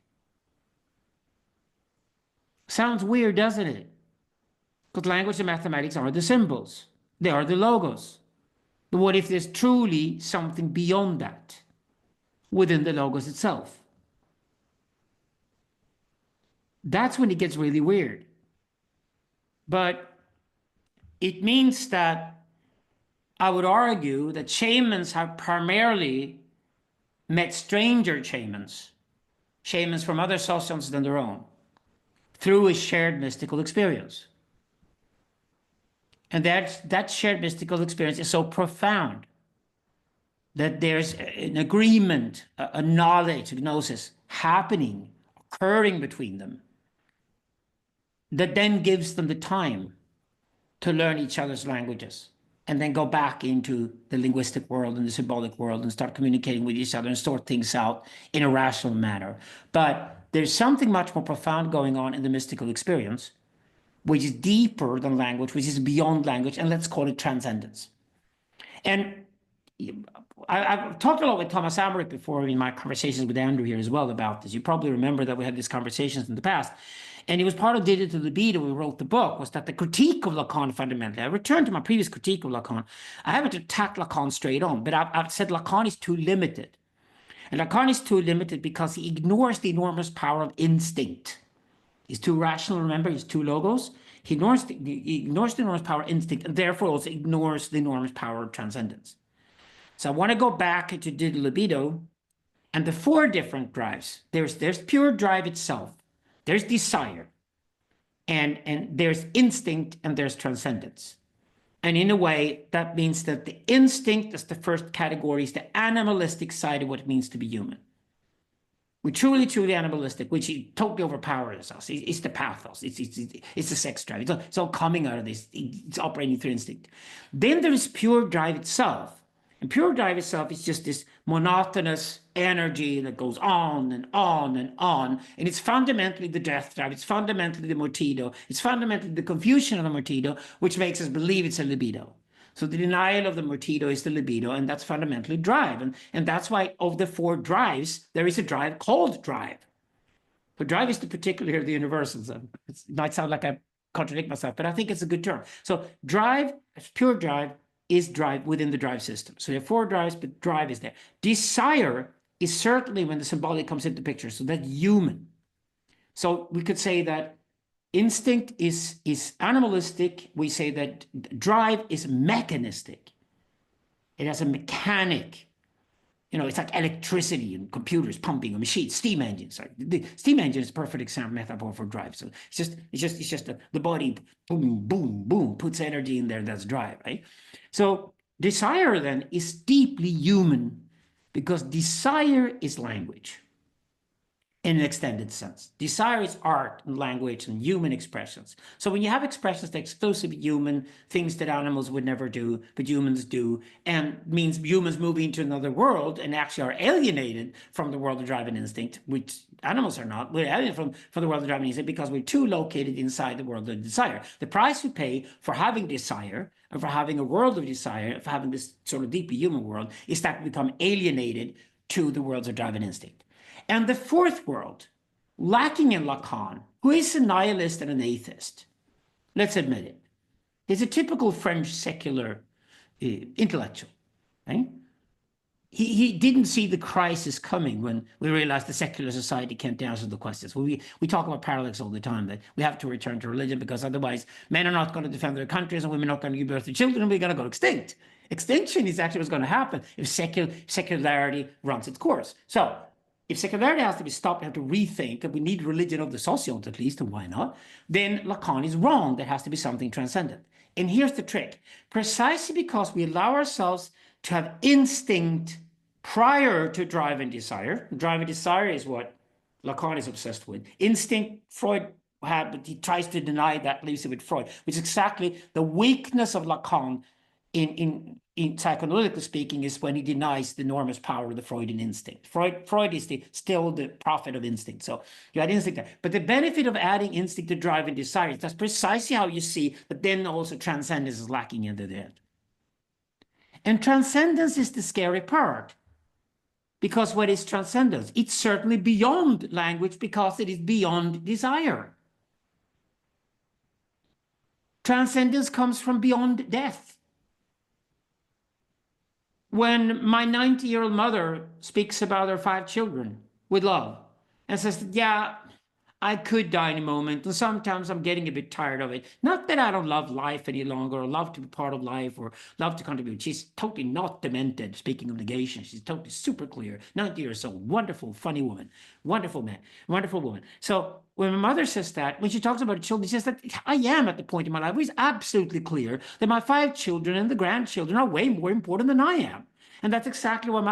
Sounds weird, doesn't it? Because language and mathematics are the symbols. They are the logos. But what if there's truly something beyond that within the logos itself? That's when it gets really weird. But it means that I would argue that shamans have primarily met stranger shamans, shamans from other societies than their own, through a shared mystical experience. And that shared mystical experience is so profound that there's an agreement, a knowledge, a gnosis happening, occurring between them, that then gives them the time to learn each other's languages and then go back into the linguistic world and the symbolic world and start communicating with each other and sort things out in a rational manner. But there's something much more profound going on in the mystical experience, which is deeper than language, which is beyond language, and let's call it transcendence. And I've talked a lot with Thomas Amrick before in my conversations with Andrew here as well about this. You probably remember that we had these conversations in the past. And it was part of Digital Libido, we wrote the book, was that the critique of Lacan fundamentally, I returned to my previous critique of Lacan. I haven't attacked Lacan straight on, but I've said Lacan is too limited. And Lacan is too limited because he ignores the enormous power of instinct. He's too rational, remember, he's too logos. He ignores the enormous power of instinct, and therefore also ignores the enormous power of transcendence. So I want to go back to Digital Libido and the four different drives. There's pure drive itself. There's desire. And there's instinct and there's transcendence. And in a way, that means that the instinct is the first category, is the animalistic side of what it means to be human. We're truly, truly animalistic, which totally overpowers us. It's the pathos. It's the sex drive. It's all coming out of this. It's operating through instinct. Then there is pure drive itself. And pure drive itself is just this monotonous energy that goes on and on and on. And it's fundamentally the death drive. It's fundamentally the motido. It's fundamentally the confusion of the motido, which makes us believe it's a libido. So the denial of the motido is the libido, and that's fundamentally drive. And that's why of the four drives, there is a drive called drive. So drive is the particular here of the universalism. It might sound like I contradict myself, but I think it's a good term. So drive, pure drive, is drive within the drive system. So there are four drives, but drive is there. Desire is certainly when the symbolic comes into the picture. So that's human. So we could say that instinct is animalistic. We say that drive is mechanistic. It has a mechanic. It's like electricity and computers pumping a machine, steam engines. Right? The steam engine is a perfect example metaphor for drive. So it's just the body, boom, boom, boom, puts energy in there. That's drive, right? So desire then is deeply human because desire is language. In an extended sense. Desire is art and language and human expressions. So when you have expressions that are exclusively human, things that animals would never do, but humans do, and means humans move into another world and actually are alienated from the world of drive and instinct, which animals are not. We're alienated from the world of drive and instinct because we're too located inside the world of desire. The price we pay for having desire, and for having a world of desire, for having this sort of deeply human world, is that we become alienated to the worlds of drive and instinct. And the fourth world, lacking in Lacan, who is a nihilist and an atheist, let's admit it, is a typical French secular intellectual. Right? He didn't see the crisis coming when we realized the secular society can't answer the questions. We talk about Parallax all the time, that we have to return to religion because otherwise men are not going to defend their countries and women are not going to give birth to children and we're going to go extinct. Extinction is actually what's going to happen if secularity runs its course. So if secularity has to be stopped, we have to rethink, and we need religion of the sociant at least, and why not? Then Lacan is wrong. There has to be something transcendent. And here's the trick. Precisely because we allow ourselves to have instinct prior to drive and desire. Drive and desire is what Lacan is obsessed with. Instinct, Freud had, but he tries to deny that, leaves it with Freud, which is exactly the weakness of Lacan in psychoanalytically speaking, is when he denies the enormous power of the Freudian instinct. Freud is still the prophet of instinct. So you had instinct there. But the benefit of adding instinct to drive and desire, that's precisely how you see that then also transcendence is lacking in the end. And transcendence is the scary part. Because what is transcendence? It's certainly beyond language because it is beyond desire. Transcendence comes from beyond death. When my 90-year-old mother speaks about her 5 children with love and says, yeah, I could die in a moment, and sometimes I'm getting a bit tired of it. Not that I don't love life any longer or love to be part of life or love to contribute. She's totally not demented, speaking of negation. She's totally super clear, 90 years old, wonderful, funny woman, wonderful man, wonderful woman. So when my mother says that, when she talks about children, she says that I am at the point in my life where it's absolutely clear that my 5 children and the grandchildren are way more important than I am. And that's exactly what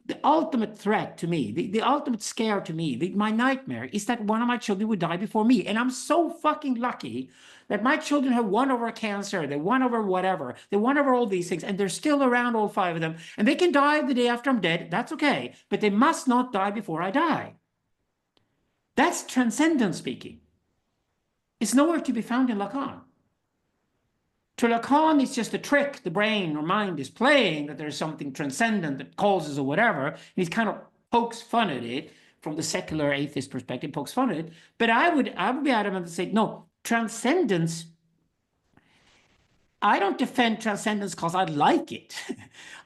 the ultimate threat to me, the ultimate scare to me, my nightmare is that one of my children would die before me. And I'm so fucking lucky that my children have won over cancer, they won over whatever, they won over all these things, and they're still around, all 5 of them. And they can die the day after I'm dead. That's okay. But they must not die before I die. That's transcendence speaking. It's nowhere to be found in Lacan. To Lacan, it's just a trick the brain or mind is playing, that there's something transcendent that causes or whatever. And he kind of pokes fun at it from the secular atheist perspective, pokes fun at it. But I would be adamant to say, no, transcendence, I don't defend transcendence because I like it.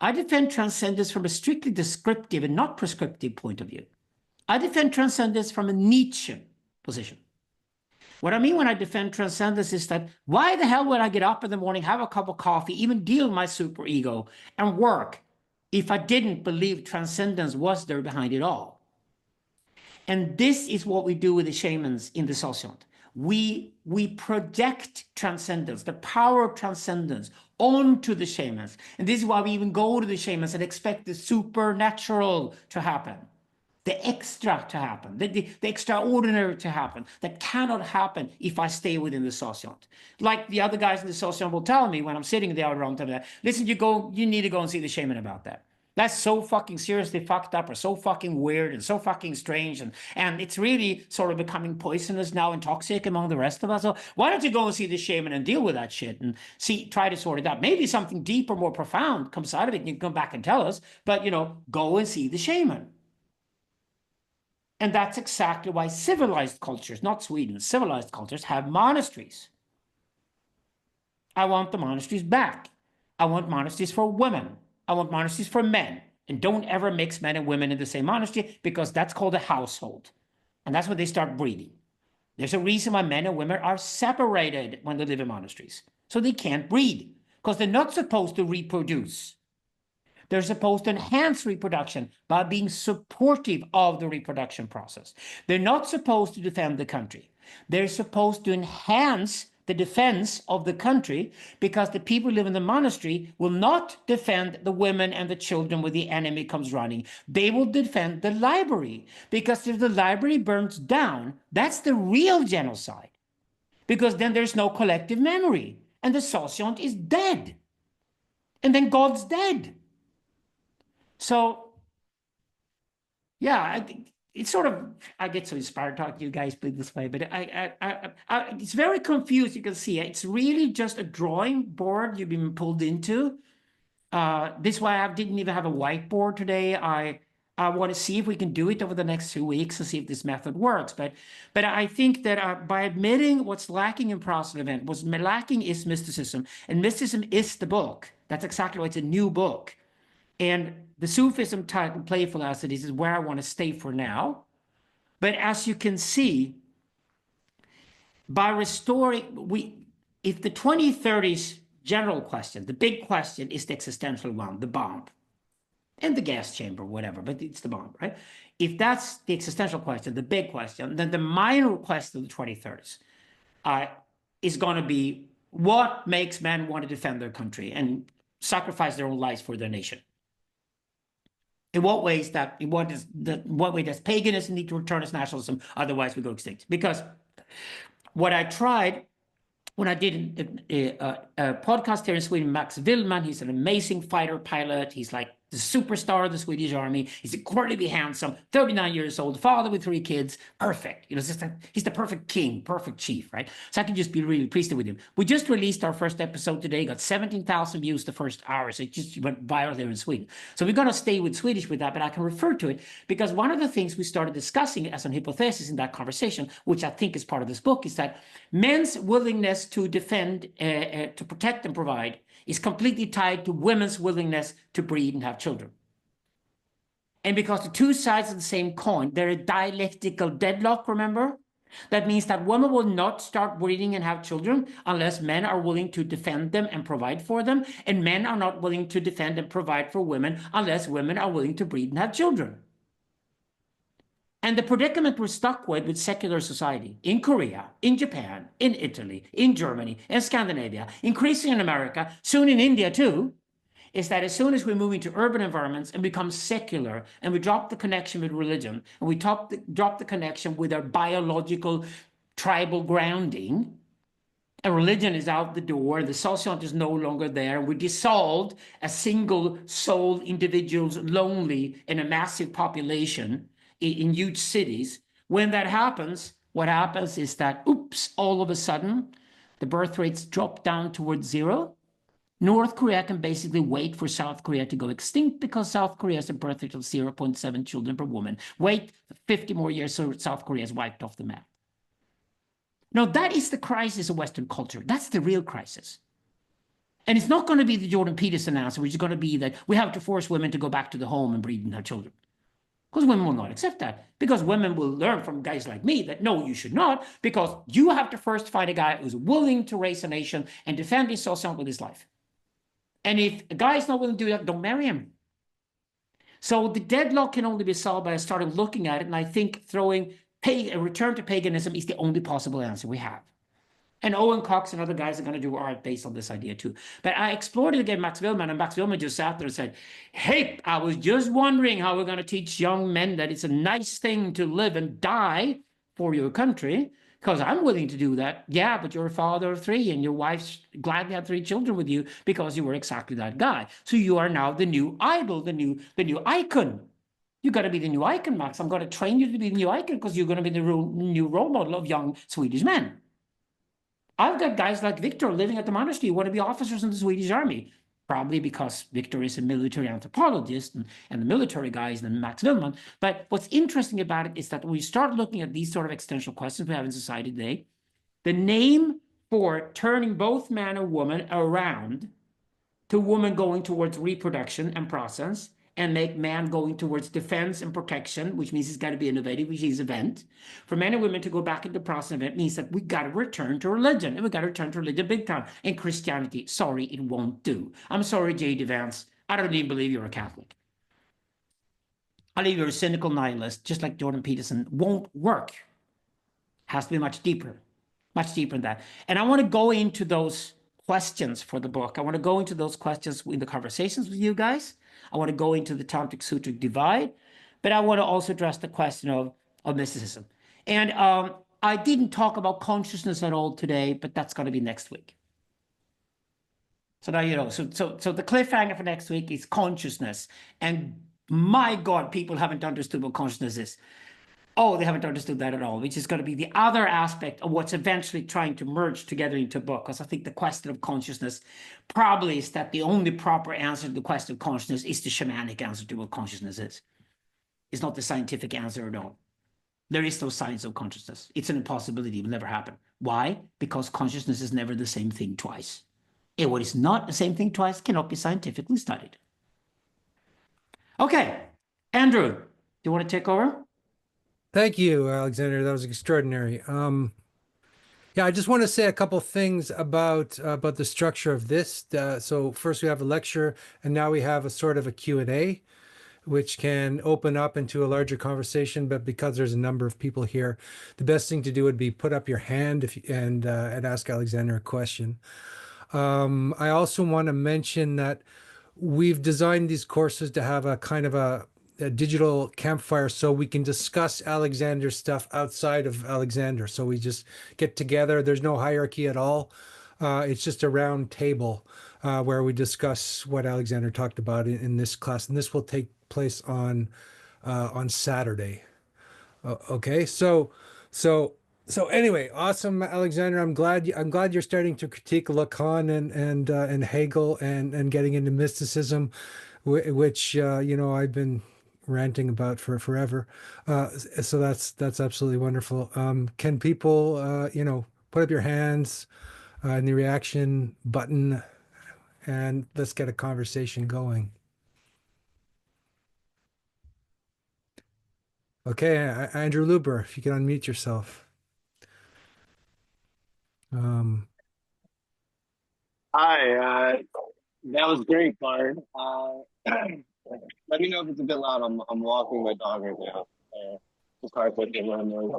I defend transcendence from a strictly descriptive and not prescriptive point of view. I defend transcendence from a Nietzschean position. What I mean when I defend transcendence is that why the hell would I get up in the morning, have a cup of coffee, even deal with my superego and work if I didn't believe transcendence was there behind it all? And this is what we do with the shamans in the sociant. we project transcendence, the power of transcendence, onto the shamans. And this is why we even go to the shamans and expect the supernatural to happen, the extra to happen, the extraordinary to happen, that cannot happen if I stay within the sociant. Like the other guys in the sociant will tell me when I'm sitting there around them, listen, you need to go and see the shaman about that. That's so fucking seriously fucked up, or so fucking weird, and so fucking strange, and it's really sort of becoming poisonous now and toxic among the rest of us. So why don't you go and see the shaman and deal with that shit and try to sort it out? Maybe something deeper, more profound comes out of it, and you can come back and tell us, but go and see the shaman. And that's exactly why civilized cultures, not Sweden, civilized cultures have monasteries. I want the monasteries back. I want monasteries for women. I want monasteries for men. And don't ever mix men and women in the same monastery, because that's called a household. And that's when they start breeding. There's a reason why men and women are separated when they live in monasteries. So they can't breed, because they're not supposed to reproduce. They're supposed to enhance reproduction by being supportive of the reproduction process. They're not supposed to defend the country. They're supposed to enhance the defense of the country, because the people who live in the monastery will not defend the women and the children when the enemy comes running. They will defend the library, because if the library burns down, that's the real genocide, because then there's no collective memory, and the sociant is dead, and then God's dead. So, yeah, it's sort of, I get so inspired talking to you guys this way, but it's very confused. You can see it's really just a drawing board you've been pulled into. This is why I didn't even have a whiteboard today. I want to see if we can do it over the next 2 weeks and see if this method works. But I think that by admitting what's lacking in Process Event, what's lacking is mysticism, and mysticism is the book. That's exactly why it's a new book. And the Sufism title, Playful as it is where I want to stay for now. But as you can see, by restoring, if the 2030s general question, the big question is the existential one, the bomb, and the gas chamber, whatever, but it's the bomb, right? If that's the existential question, the big question, then the minor question of the 2030s is going to be, what makes men want to defend their country and sacrifice their own lives for their nation? In what way does paganism need to return as nationalism? Otherwise, we go extinct. Because what I tried when I did a podcast here in Sweden, Max Willman, he's an amazing fighter pilot. He's like the superstar of the Swedish army. He's incredibly handsome, 39 years old, father with 3 kids, perfect. It's just he's the perfect king, perfect chief, right? So I can just be really pleased with him. We just released our first episode today, got 17,000 views the first hour, so it just went viral there in Sweden. So we're going to stay with Swedish with that, but I can refer to it because one of the things we started discussing as an hypothesis in that conversation, which I think is part of this book, is that men's willingness to defend, to protect and provide is completely tied to women's willingness to breed and have children. And because the two sides of the same coin, they're a dialectical deadlock, remember? That means that women will not start breeding and have children unless men are willing to defend them and provide for them, and men are not willing to defend and provide for women unless women are willing to breed and have children. And the predicament we're stuck with secular society in Korea, in Japan, in Italy, in Germany, in Scandinavia, increasing in America, soon in India too, is that as soon as we move into urban environments and become secular, and we drop the connection with religion, and we drop the connection with our biological tribal grounding, and religion is out the door, the sociant is no longer there, and we dissolved as single soul individuals, lonely in a massive population, in huge cities. When that happens, what happens is that, oops, all of a sudden, the birth rates drop down towards 0. North Korea can basically wait for South Korea to go extinct because South Korea has a birth rate of 0.7 children per woman. Wait 50 more years so South Korea is wiped off the map. Now, that is the crisis of Western culture. That's the real crisis. And it's not going to be the Jordan Peterson answer, which is going to be that we have to force women to go back to the home and breed and have children. Because women will not accept that. Because women will learn from guys like me that, no, you should not. Because you have to first find a guy who's willing to raise a nation and defend his sociant with his life. And if a guy is not willing to do that, don't marry him. So the deadlock can only be solved by starting looking at it. And I think throwing a return to paganism is the only possible answer we have. And Owen Cox and other guys are going to do art based on this idea too. But I explored it again, Max Willman, and Max Willman just sat there and said, hey, I was just wondering how we're going to teach young men that it's a nice thing to live and die for your country, because I'm willing to do that. Yeah, but you're a father of three, and your wife's gladly had 3 children with you because you were exactly that guy. So you are now the new idol, the new icon. You got to be the new icon, Max. I'm going to train you to be the new icon because you're going to be the new role model of young Swedish men. I've got guys like Victor living at the monastery who want to be officers in the Swedish army, probably because Victor is a military anthropologist and the military guy is the Max Willman. But what's interesting about it is that when we start looking at these sort of existential questions we have in society today, the name for turning both man and woman around to woman going towards reproduction and process, and make man going towards defense and protection, which means it's got to be innovative, which is event. For men and women to go back into process and event means that we got to return to religion, and we got to return to religion big time. And Christianity, sorry, it won't do. I'm sorry, J.D. Vance. I don't even believe you're a Catholic. I believe you're a cynical nihilist, just like Jordan Peterson. Won't work. Has to be much deeper than that. And I want to go into those questions for the book. I want to go into those questions in the conversations with you guys. I want to go into the Tantric Sutra divide, but I want to also address the question of mysticism. And I didn't talk about consciousness at all today, but that's going to be next week. So now you know. So the cliffhanger for next week is consciousness. And my God, people haven't understood what consciousness is. Oh, they haven't understood that at all, which is going to be the other aspect of what's eventually trying to merge together into a book. Because I think the question of consciousness probably is that the only proper answer to the question of consciousness is the shamanic answer to what consciousness is. It's not the scientific answer at all. There is no science of consciousness. It's an impossibility. It will never happen. Why? Because consciousness is never the same thing twice. And what is not the same thing twice cannot be scientifically studied. Okay, Andrew, do you want to take over? Thank you, Alexander. That was extraordinary. Yeah, I just want to say a couple things about the structure of this. So first we have a lecture, and now we have a sort of a Q&A, which can open up into a larger conversation. But because there's a number of people here, the best thing to do would be put up your hand and ask Alexander a question. I also want to mention that we've designed these courses to have a kind of a digital campfire so we can discuss Alexander's stuff outside of Alexander. So we just get together. There's no hierarchy at all. It's just a round table where we discuss what Alexander talked about in this class. And this will take place on Saturday. Okay, so anyway, awesome, Alexander. I'm glad you're starting to critique Lacan and Hegel and getting into mysticism, which I've been ranting about for forever. So that's absolutely wonderful. Can people put up your hands in the reaction button, and let's get a conversation going. Okay, Andrew Luber, if you can unmute yourself. Hi, that was great, Bard. Let me know if it's a bit loud. I'm walking my dog right now. It's hard to get around noise.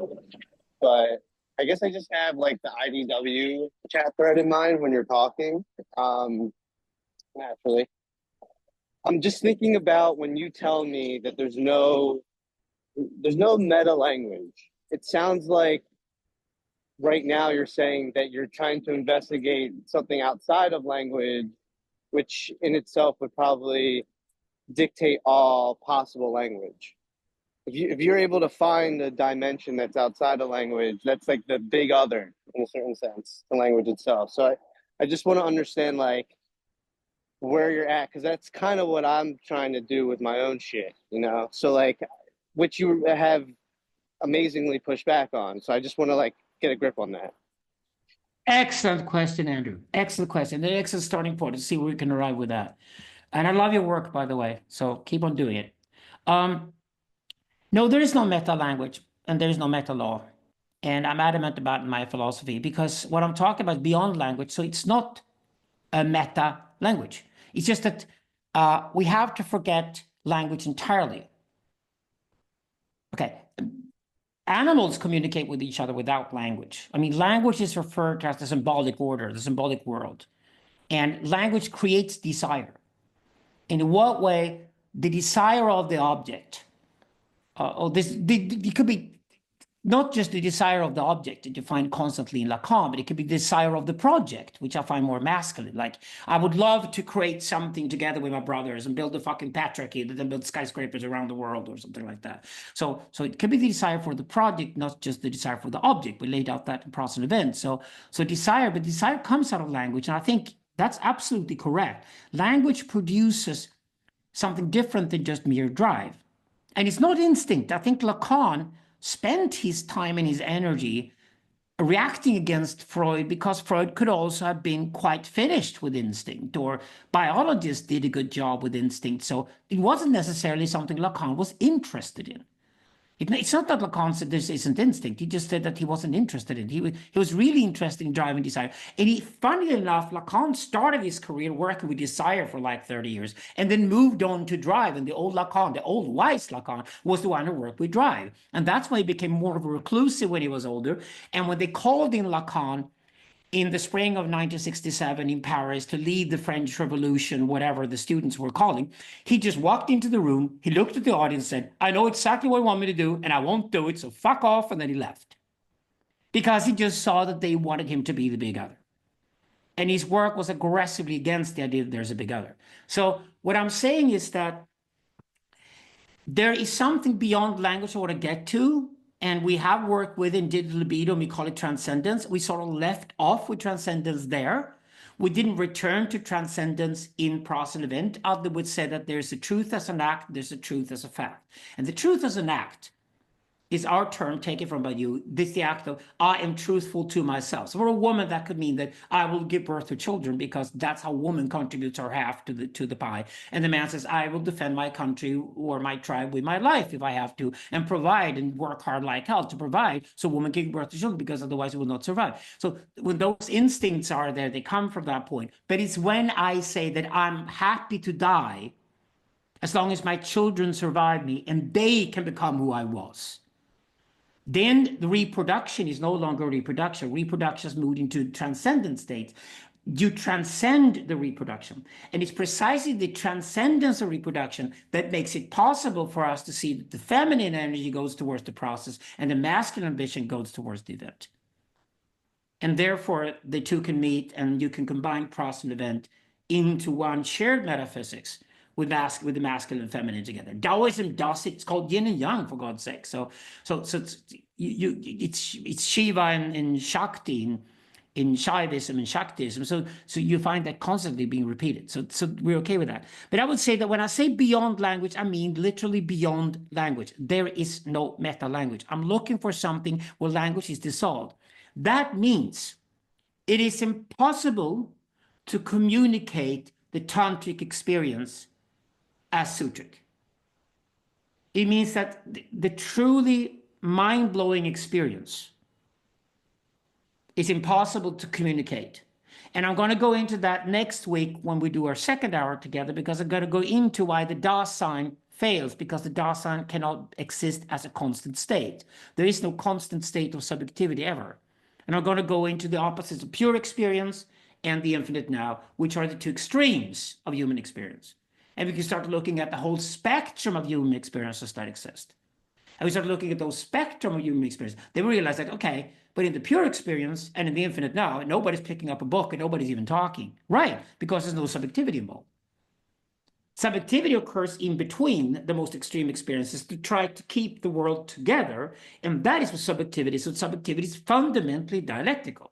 But I guess I just have like the IDW chat thread in mind when you're talking. Naturally, I'm just thinking about when you tell me that there's no meta language. It sounds like right now you're saying that you're trying to investigate something outside of language, which in itself would probably dictate all possible language. If you're able to find a dimension that's outside of language, that's like the big other in a certain sense, the language itself. So I just want to understand like where you're at, because that's kind of what I'm trying to do with my own shit, So like, which you have amazingly pushed back on. So I just want to like get a grip on that. Excellent question, Andrew. Excellent question. The excellent starting point to see where we can arrive with that. And I love your work, by the way. So keep on doing it. No, there is no meta language and there is no meta law. And I'm adamant about in my philosophy because what I'm talking about is beyond language. So it's not a meta language. It's just that we have to forget language entirely. Okay. animals communicate with each other without language. I mean, language is referred to as the symbolic order, the symbolic world. And language creates desire. In what way? The desire of the object. It could be not just the desire of the object that you find constantly in Lacan, but it could be the desire of the project, which I find more masculine. Like, I would love to create something together with my brothers and build a fucking patriarchy that then build skyscrapers around the world or something like that. So it could be the desire for the project, not just the desire for the object. We laid out that in Process and Event. So desire, but desire comes out of language. And I think that's absolutely correct. Language produces something different than just mere drive. And it's not instinct. I think Lacan spent his time and his energy reacting against Freud because Freud could also have been quite finished with instinct, or biologists did a good job with instinct. So it wasn't necessarily something Lacan was interested in. It's not that Lacan said this isn't instinct. He just said that he wasn't interested in it. He was really interested in driving desire. And funnily enough, Lacan started his career working with desire for like 30 years and then moved on to drive. And the old Lacan, the old wise Lacan, was the one who worked with drive. And that's why he became more of a reclusive when he was older. And when they called in Lacan in the spring of 1967 in Paris to lead the French Revolution, whatever the students were calling, he just walked into the room, he looked at the audience, said, I know exactly what you want me to do, and I won't do it, so fuck off, and then he left. Because he just saw that they wanted him to be the big other. And his work was aggressively against the idea that there's a big other. So what I'm saying is that there is something beyond language I want to get to, and we have worked with in Digital Libido, and we call it transcendence. We sort of left off with transcendence there. We didn't return to transcendence in Process and Event. Others would say that there's a truth as an act, there's a truth as a fact. And the truth as an act is our term taken from by you. This is the act of, I am truthful to myself. So for a woman, that could mean that I will give birth to children because that's how woman contributes her half to the pie. And the man says, I will defend my country or my tribe with my life if I have to, and provide and work hard like hell to provide so women can give birth to children because otherwise it will not survive. So when those instincts are there, they come from that point. But it's when I say that I'm happy to die as long as my children survive me and they can become who I was. Then the reproduction is no longer reproduction. Reproduction has moved into transcendent states. You transcend the reproduction. And it's precisely the transcendence of reproduction that makes it possible for us to see that the feminine energy goes towards the process and the masculine ambition goes towards the event. And therefore, the two can meet and you can combine process and event into one shared metaphysics with the masculine and feminine together. Taoism does it. It's called yin and yang, for God's sake. So it's Shiva and Shakti in Shaivism and Shaktism. So you find that constantly being repeated. So we're okay with that. But I would say that when I say beyond language, I mean literally beyond language. There is no meta language. I'm looking for something where language is dissolved. That means it is impossible to communicate the tantric experience as sutric. It means that the truly mind-blowing experience is impossible to communicate. And I'm going to go into that next week when we do our second hour together, because I'm going to go into why the Dasein fails, because the Dasein cannot exist as a constant state. There is no constant state of subjectivity ever. And I'm going to go into the opposites of pure experience and the infinite now, which are the two extremes of human experience. And we can start looking at the whole spectrum of human experiences that exist. And we start looking at those spectrum of human experience. Then we realize that, okay, but in the pure experience and in the infinite now, nobody's picking up a book and nobody's even talking. Right, because there's no subjectivity involved. Subjectivity occurs in between the most extreme experiences to try to keep the world together. And that is what subjectivity is. So subjectivity is fundamentally dialectical.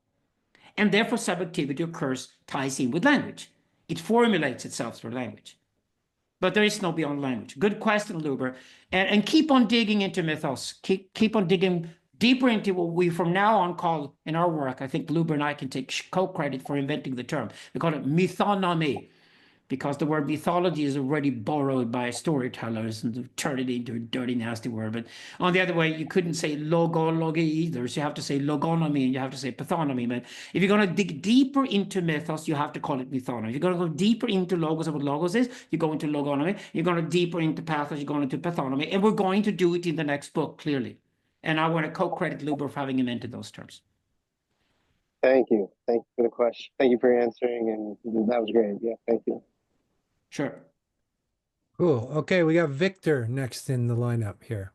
And therefore subjectivity occurs, ties in with language. It formulates itself through language. But there is no beyond language. Good question, Luber. And keep on digging into mythos. Keep on digging deeper into what we from now on call in our work. I think Luber and I can take co-credit for inventing the term. We call it mythonomy, because the word mythology is already borrowed by storytellers and turned it into a dirty, nasty word. But on the other way, you couldn't say logology either. So you have to say logonomy and you have to say pathonymy. But if you're going to dig deeper into mythos, you have to call it mythonomy. If you're going to go deeper into logos of what logos is, you go into logonomy. You're going to deeper into pathos, you're going into pathonymy. And we're going to do it in the next book, clearly. And I want to co-credit Luber for having invented those terms. Thank you. Thank you for the question. Thank you for answering, and that was great. Yeah, thank you. Sure. Cool. Okay, we got Victor next in the lineup here.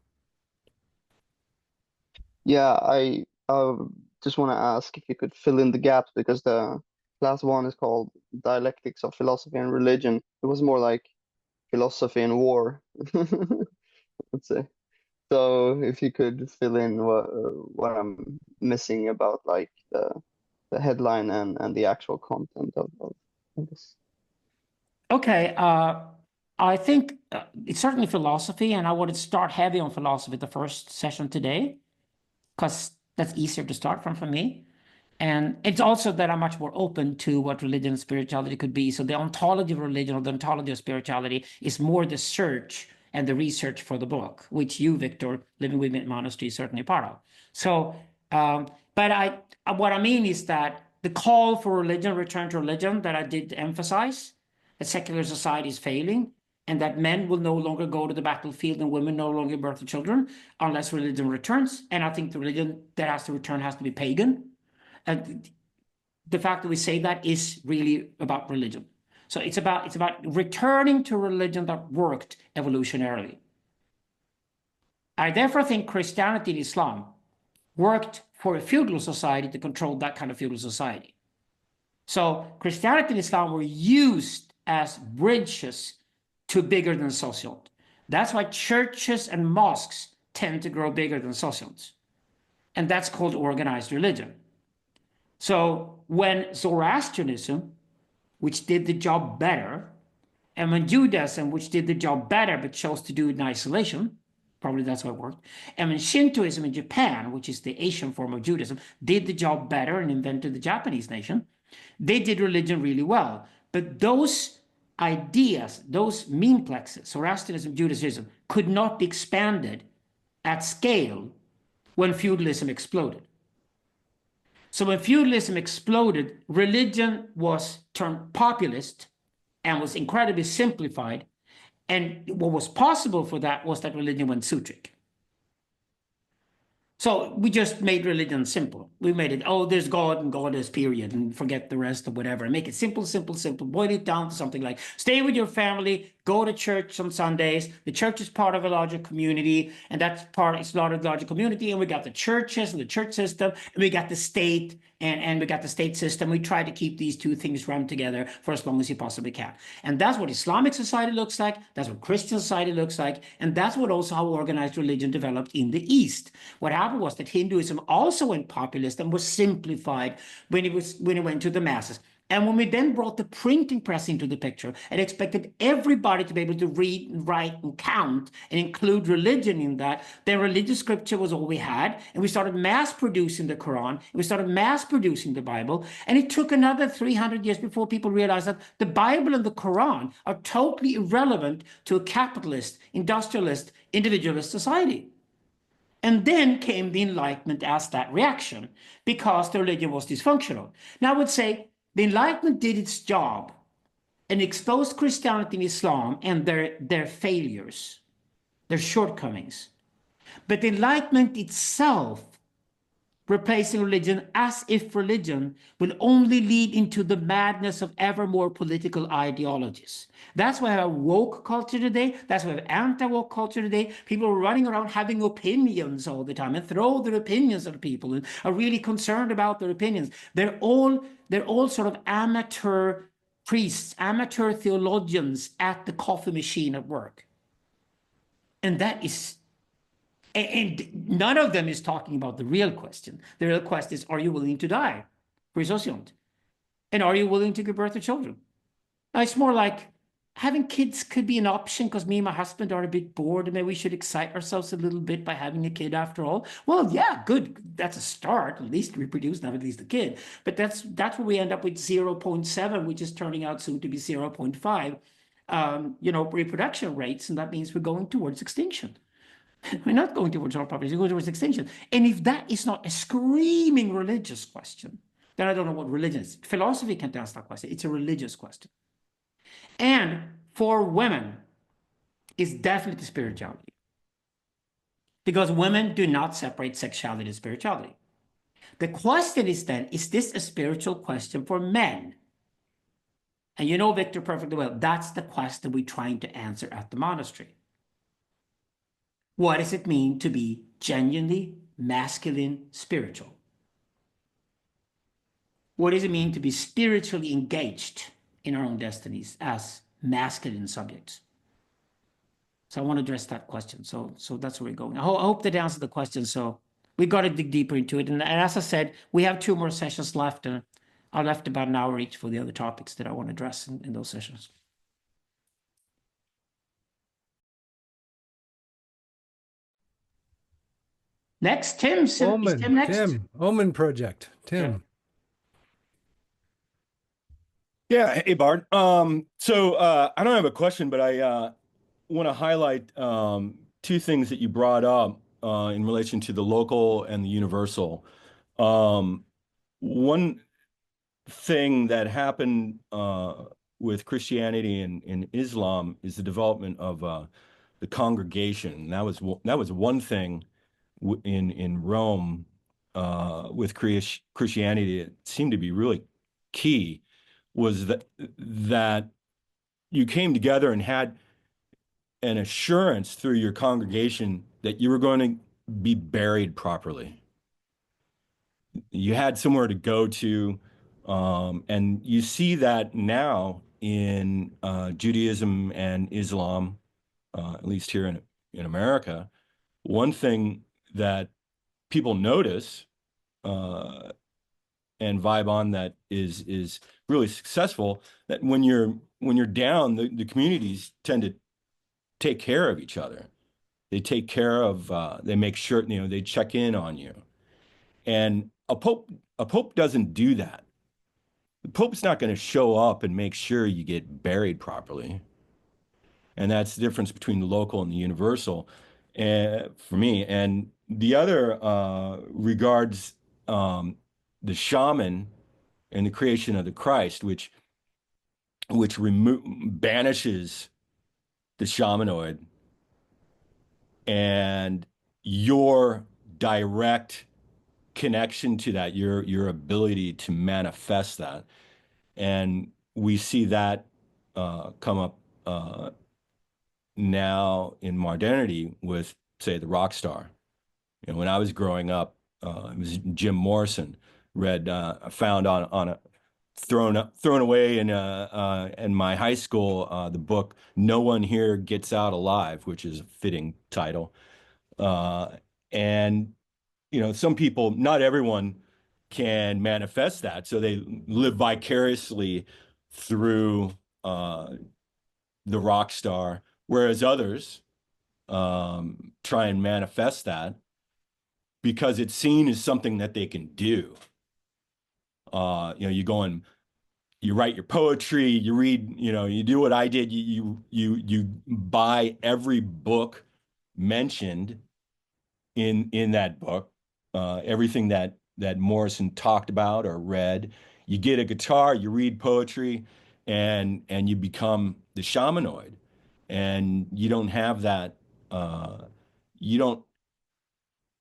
Yeah, I just want to ask if you could fill in the gaps because the last one is called Dialectics of Philosophy and Religion. It was more like philosophy and war, let's say. So if you could fill in what I'm missing about like the headline and the actual content of this. Okay. I think it's certainly philosophy, and I wanted to start heavy on philosophy the first session today, because that's easier to start from for me. And it's also that I'm much more open to what religion and spirituality could be. So the ontology of religion or the ontology of spirituality is more the search and the research for the book, which you, Victor, living with me at Monastery, is certainly part of. So, but what I mean is that the call for religion, return to religion, that I did emphasize, that secular society is failing, and that men will no longer go to the battlefield and women no longer birth children unless religion returns. And I think the religion that has to return has to be pagan. And the fact that we say that is really about religion. So it's about returning to religion that worked evolutionarily. I therefore think Christianity and Islam worked for a feudal society to control that kind of feudal society. So Christianity and Islam were used as bridges to bigger than socialism. That's why churches and mosques tend to grow bigger than socialism. And that's called organized religion. So when Zoroastrianism, which did the job better, and when Judaism, which did the job better but chose to do it in isolation, probably that's how it worked, and when Shintoism in Japan, which is the Asian form of Judaism, did the job better and invented the Japanese nation, they did religion really well. But those ideas, those meme plexes, Zoroastrianism, Judaism, could not be expanded at scale when feudalism exploded. So when feudalism exploded, religion was turned populist and was incredibly simplified. And what was possible for that was that religion went sutric. So we just made religion simple. We made it, oh, there's God and God is period, and forget the rest of whatever. And make it simple, simple, simple. Boil it down to something like stay with your family, go to church on Sundays. The church is part of a larger community, and that's part, it's not a larger community. And we got the churches and the church system, and we got the state, and we got the state system. We try to keep these two things run together for as long as you possibly can. And that's what Islamic society looks like. That's what Christian society looks like. And that's what also how organized religion developed in the East. What happened was that Hinduism also went populist and was simplified when it went to the masses. And when we then brought the printing press into the picture and expected everybody to be able to read, write, and count and include religion in that, then religious scripture was all we had. And we started mass producing the Quran, and we started mass producing the Bible. And it took another 300 years before people realized that the Bible and the Quran are totally irrelevant to a capitalist, industrialist, individualist society. And then came the Enlightenment as that reaction, because the religion was dysfunctional. Now I would say, the Enlightenment did its job and exposed Christianity and Islam and their failures, their shortcomings. But the Enlightenment itself, replacing religion as if religion will only lead into the madness of ever more political ideologies. That's why I have woke culture today. That's why I have anti-woke culture today. People are running around having opinions all the time and throw their opinions at people and are really concerned about their opinions. They're all sort of amateur priests, amateur theologians at the coffee machine at work. And that is, and none of them is talking about the real question. The real question is, are you willing to die for your sociant? And are you willing to give birth to children? Now, it's more like having kids could be an option because me and my husband are a bit bored and maybe we should excite ourselves a little bit by having a kid after all. Well, yeah, good. That's a start. At least reproduce, not at least a kid. But that's where we end up with 0.7, which is turning out soon to be 0.5, reproduction rates. And that means we're going towards extinction. We're not going towards our population, we're going towards extinction. And if that is not a screaming religious question, then I don't know what religion is. Philosophy can't answer that question. It's a religious question. And for women, it's definitely spirituality. because women do not separate sexuality and spirituality. The question is then, is this a spiritual question for men? And you know Victor perfectly well, that's the question we're trying to answer at the monastery. What does it mean to be genuinely masculine spiritual? What does it mean to be spiritually engaged in our own destinies as masculine subjects? So I want to address that question. So that's where we're going. I hope that answers the question. So we got to dig deeper into it. And as I said, we have 2 more sessions left. And I left about an hour each for the other topics that I want to address in those sessions. Next, Tim. Is Tim next? Tim, Omen Project. Tim. Yeah. Hey, Bart. I don't have a question, but I want to highlight 2 things that you brought up in relation to the local and the universal. One thing that happened with Christianity and Islam is the development of the congregation. That was one thing in Rome with Christianity. It seemed to be really key, was that you came together and had an assurance through your congregation that you were going to be buried properly. You had somewhere to go to, and you see that now in Judaism and Islam, at least here in America. One thing that people notice and vibe on that is really successful, that when you're down, the communities tend to take care of each other. They take care of, they make sure, they check in on you. And a pope doesn't do that. The pope's not going to show up and make sure you get buried properly. And that's the difference between the local and the universal for me. And the other regards the shaman and the creation of the Christ, which banishes the shamanoid, and your direct connection to that, your ability to manifest that. And we see that come up now in modernity with, say, the rock star. When I was growing up, it was Jim Morrison. Found on a thrown away in my high school the book "No One Here Gets Out Alive," which is a fitting title. And some people, not everyone, can manifest that, so they live vicariously through the rock star, whereas others try and manifest that because it's seen as something that they can do. You go and you write your poetry, you read, you do what I did. You buy every book mentioned in that book, everything that Morrison talked about or read. You get a guitar, you read poetry, and you become the shamanoid. And you don't have that.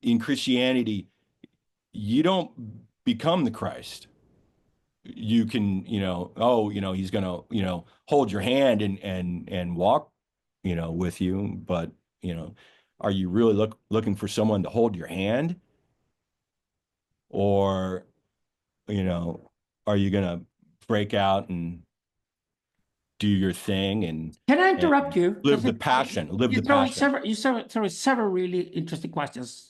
In Christianity, you don't become the Christ. You can, he's gonna, hold your hand and walk, with you. But, are you really looking for someone to hold your hand? Or, are you gonna break out and do your thing and can I interrupt you? Live the passion. You throw several really interesting questions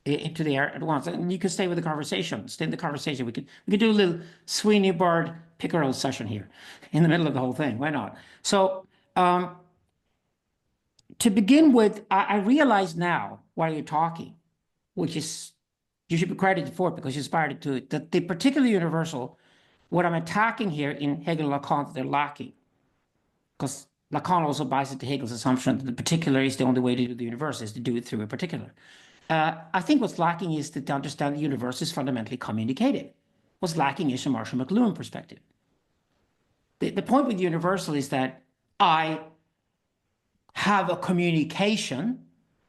into the air at once, and you can stay with the conversation. Stay in the conversation. We could do a little Sweeney Bard Pickerel session here in the middle of the whole thing. Why not? So to begin with, I realize now while you're talking, which is you should be credited for it because you inspired to it, that the particular universal, what I'm attacking here in Hegel and Lacan, they're lacking. Because Lacan also buys into Hegel's assumption that the particular is the only way to do the universe, is to do it through a particular. I think what's lacking is to understand the universe is fundamentally communicative. What's lacking is a Marshall McLuhan perspective. The point with the universal is that I have a communication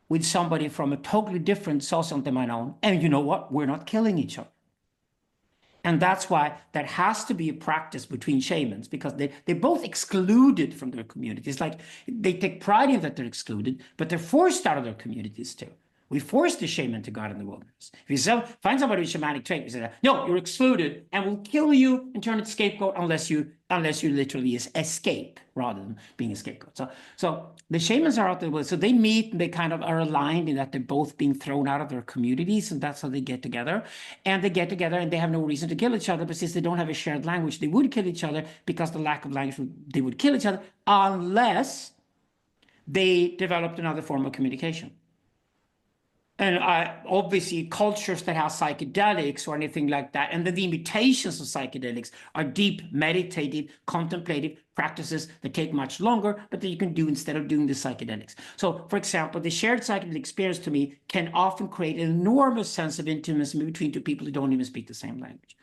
with somebody from a totally different socium than my own, and you know what? We're not killing each other. And that's why that has to be a practice between shamans, because they're both excluded from their communities. Like, they take pride in that they're excluded, but they're forced out of their communities too. We force the shaman to go out in the wilderness. If you find somebody with shamanic trait, we say, no, you're excluded, and we'll kill you and turn it scapegoat unless you literally escape rather than being a scapegoat. So the shamans are out there, so they meet and they kind of are aligned in that they're both being thrown out of their communities, and that's how they get together. And they get together and they have no reason to kill each other, but since they don't have a shared language, they would kill each other, because the lack of language, they would kill each other unless they developed another form of communication. And obviously cultures that have psychedelics or anything like that, and then the imitations of psychedelics are deep meditative, contemplative practices that take much longer, but that you can do instead of doing the psychedelics. So, for example, the shared psychedelic experience to me can often create an enormous sense of intimacy between two people who don't even speak the same language.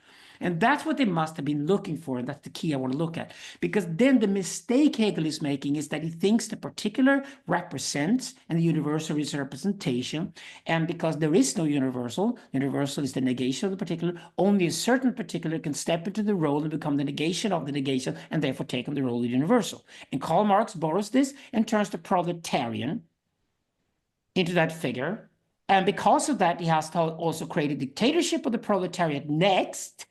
And that's what they must have been looking for, and that's the key I want to look at. Because then the mistake Hegel is making is that he thinks the particular represents, and the universal is a representation. And because there is no universal is the negation of the particular, only a certain particular can step into the role and become the negation of the negation, and therefore take on the role of the universal. And Karl Marx borrows this and turns the proletarian into that figure. And because of that, he has to also create a dictatorship of the proletariat next,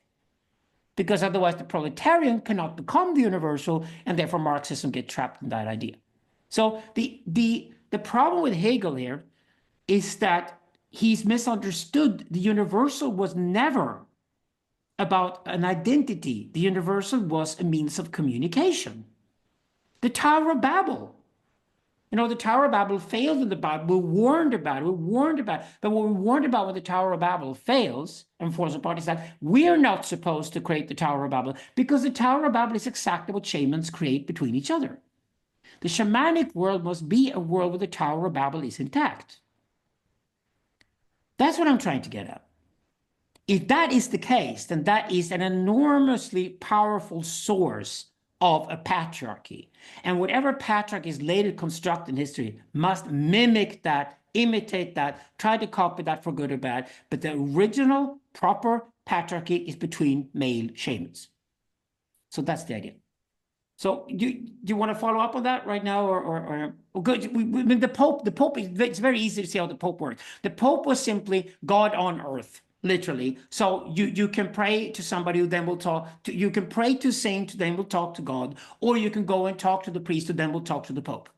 because otherwise the proletarian cannot become the universal, and therefore Marxism gets trapped in that idea. So the problem with Hegel here is that he's misunderstood. The universal was never about an identity. The universal was a means of communication. The Tower of Babel. You know, the Tower of Babel failed in the Bible. We're warned about it. But what we're warned about when the Tower of Babel fails and falls apart is that we're not supposed to create the Tower of Babel, because the Tower of Babel is exactly what shamans create between each other. The shamanic world must be a world where the Tower of Babel is intact. That's what I'm trying to get at. If that is the case, then that is an enormously powerful source of a patriarchy. And whatever patriarchy is later constructed in history must mimic that, imitate that, try to copy that for good or bad. But the original proper patriarchy is between male shamans. So that's the idea. So do you want to follow up on that right now, or good? The Pope, it's very easy to see how the Pope works. The Pope was simply God on earth, literally. So you can pray to somebody who then will talk to, you can pray to a saint who then will talk to God, or you can go and talk to the priest who then will talk to the Pope,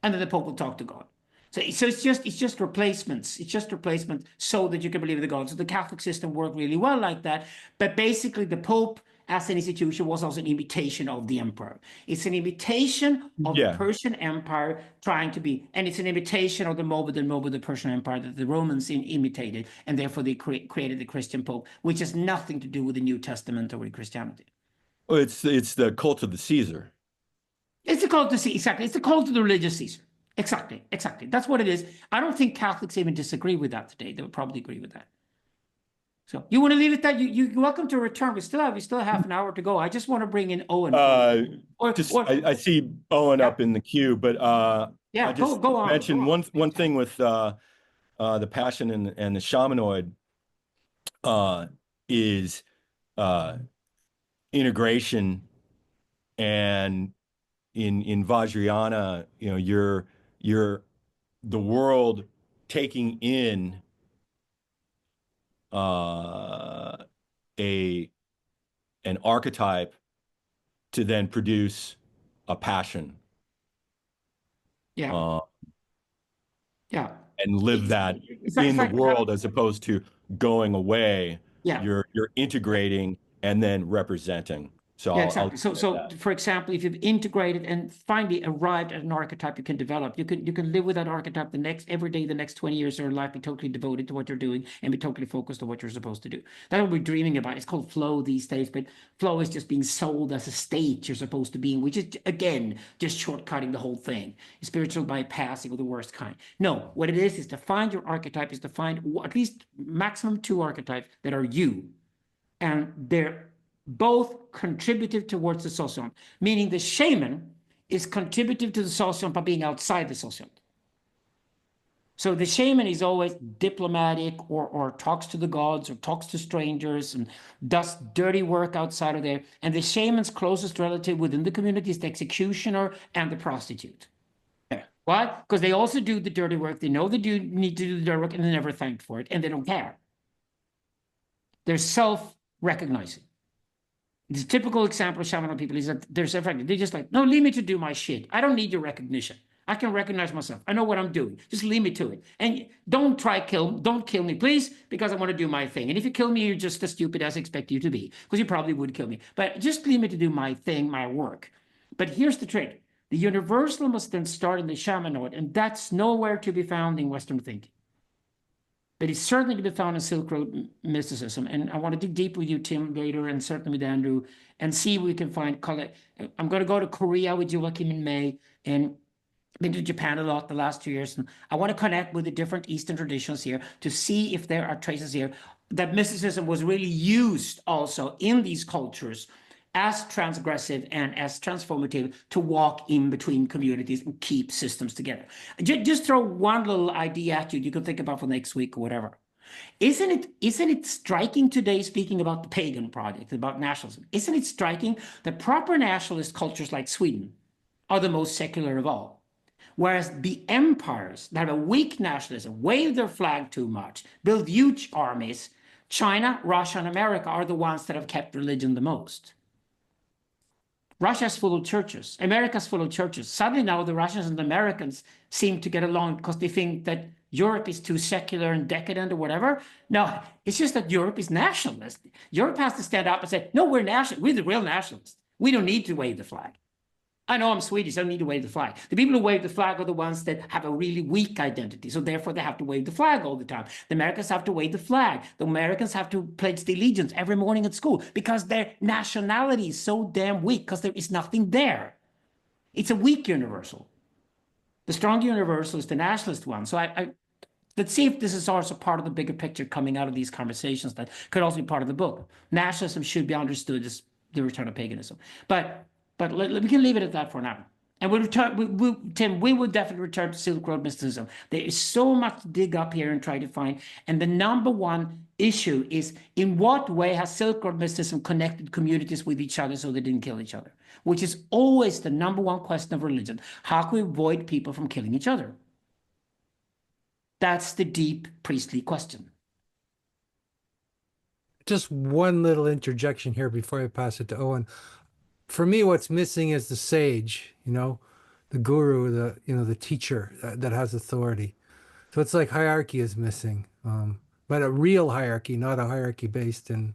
and then the Pope will talk to God. So it's just replacements. It's just replacement so that you can believe in the God. So the Catholic system worked really well like that. But basically the Pope as an institution was also an imitation of the emperor. It's an imitation of the Persian Empire trying to be, and it's an imitation of the Mohammedan Persian Empire that the Romans imitated, and therefore they created the Christian Pope, which has nothing to do with the New Testament or with Christianity. Well, it's the cult of the Caesar. It's the cult of Caesar, exactly. It's the cult of the religious Caesar. Exactly. That's what it is. I don't think Catholics even disagree with that today. They would probably agree with that. So you want to leave it that you're welcome to return. We still have half an hour to go. I just want to bring in Owen. I see Owen up in the queue, but I just go on. mentioned one thing with the passion and the shamanoid is integration, and in Vajrayana, you know, you're the world taking in an archetype to then produce a passion. And live that in the world, as opposed to going away. You're integrating and then representing. So exactly. So for example, if you've integrated and finally arrived at an archetype you can develop, you can live with that archetype every day, the next 20 years of your life, be totally devoted to what you're doing and be totally focused on what you're supposed to do. That's what we're dreaming about. It's called flow these days, but flow is just being sold as a state you're supposed to be in, which is, again, just shortcutting the whole thing. Spiritual bypassing of the worst kind. No, what it is to find your archetype, is to find at least maximum 2 archetypes that are you. And they're both contributive towards the socium, meaning the shaman is contributive to the socium by being outside the socium. So the shaman is always diplomatic or talks to the gods or talks to strangers and does dirty work outside of there. And the shaman's closest relative within the community is the executioner and the prostitute. Why? Because they also do the dirty work. They know they need to do the dirty work and they're never thanked for it and they don't care. They're self-recognizing. The typical example of shaman people is that they're just like, no, leave me to do my shit. I don't need your recognition. I can recognize myself. I know what I'm doing. Just leave me to it. And don't kill me, please, because I want to do my thing. And if you kill me, you're just as stupid as I expect you to be, because you probably would kill me. But just leave me to do my thing, my work. But here's the trick. The universal must then start in the shamanoid, and that's nowhere to be found in Western thinking. But it's certainly to be found in Silk Road mysticism. And I want to dig deep with you, Tim, later, and certainly with Andrew, and see if we can find. I'm going to go to Korea with Joachim in May, and been to Japan a lot the last 2 years, and I want to connect with the different Eastern traditions here to see if there are traces here that mysticism was really used also in these cultures as transgressive and as transformative to walk in between communities and keep systems together. Just throw one little idea at you can think about for next week or whatever. Isn't it striking today, speaking about the pagan project, about nationalism, isn't it striking that proper nationalist cultures like Sweden are the most secular of all? Whereas the empires that have a weak nationalism, wave their flag too much, build huge armies, China, Russia, and America are the ones that have kept religion the most. Russia's full of churches. America's full of churches. Suddenly now the Russians and the Americans seem to get along because they think that Europe is too secular and decadent or whatever. No, it's just that Europe is nationalist. Europe has to stand up and say, no, we're national. We're the real nationalists. We don't need to wave the flag. I know I'm Swedish, I don't need to wave the flag. The people who wave the flag are the ones that have a really weak identity, so therefore they have to wave the flag all the time. The Americans have to wave the flag. The Americans have to pledge the allegiance every morning at school because their nationality is so damn weak because there is nothing there. It's a weak universal. The strong universal is the nationalist one. So let's see if this is also part of the bigger picture coming out of these conversations that could also be part of the book. Nationalism should be understood as the return of paganism. But we can leave it at that for now. And we'll return, Tim, we will definitely return to Silk Road mysticism. There is so much to dig up here and try to find. And the number one issue is, in what way has Silk Road mysticism connected communities with each other so they didn't kill each other? Which is always the number one question of religion. How can we avoid people from killing each other? That's the deep priestly question. Just one little interjection here before I pass it to Owen. For me, what's missing is the sage, the guru, the teacher that has authority. So it's like hierarchy is missing, but a real hierarchy, not a hierarchy based in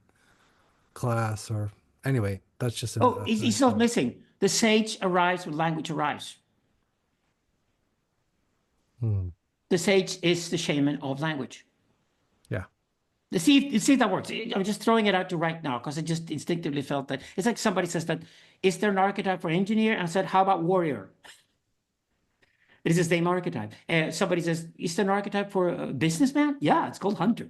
class or anyway. That's just it's not missing. The sage arrives when language arrives. The sage is the shaman of language. Yeah. See if that works. I'm just throwing it out to right now because I just instinctively felt that it's like somebody says that, is there an archetype for engineer? And I said, how about warrior? It is the same archetype. Somebody says, is there an archetype for a businessman? Yeah, it's called hunter.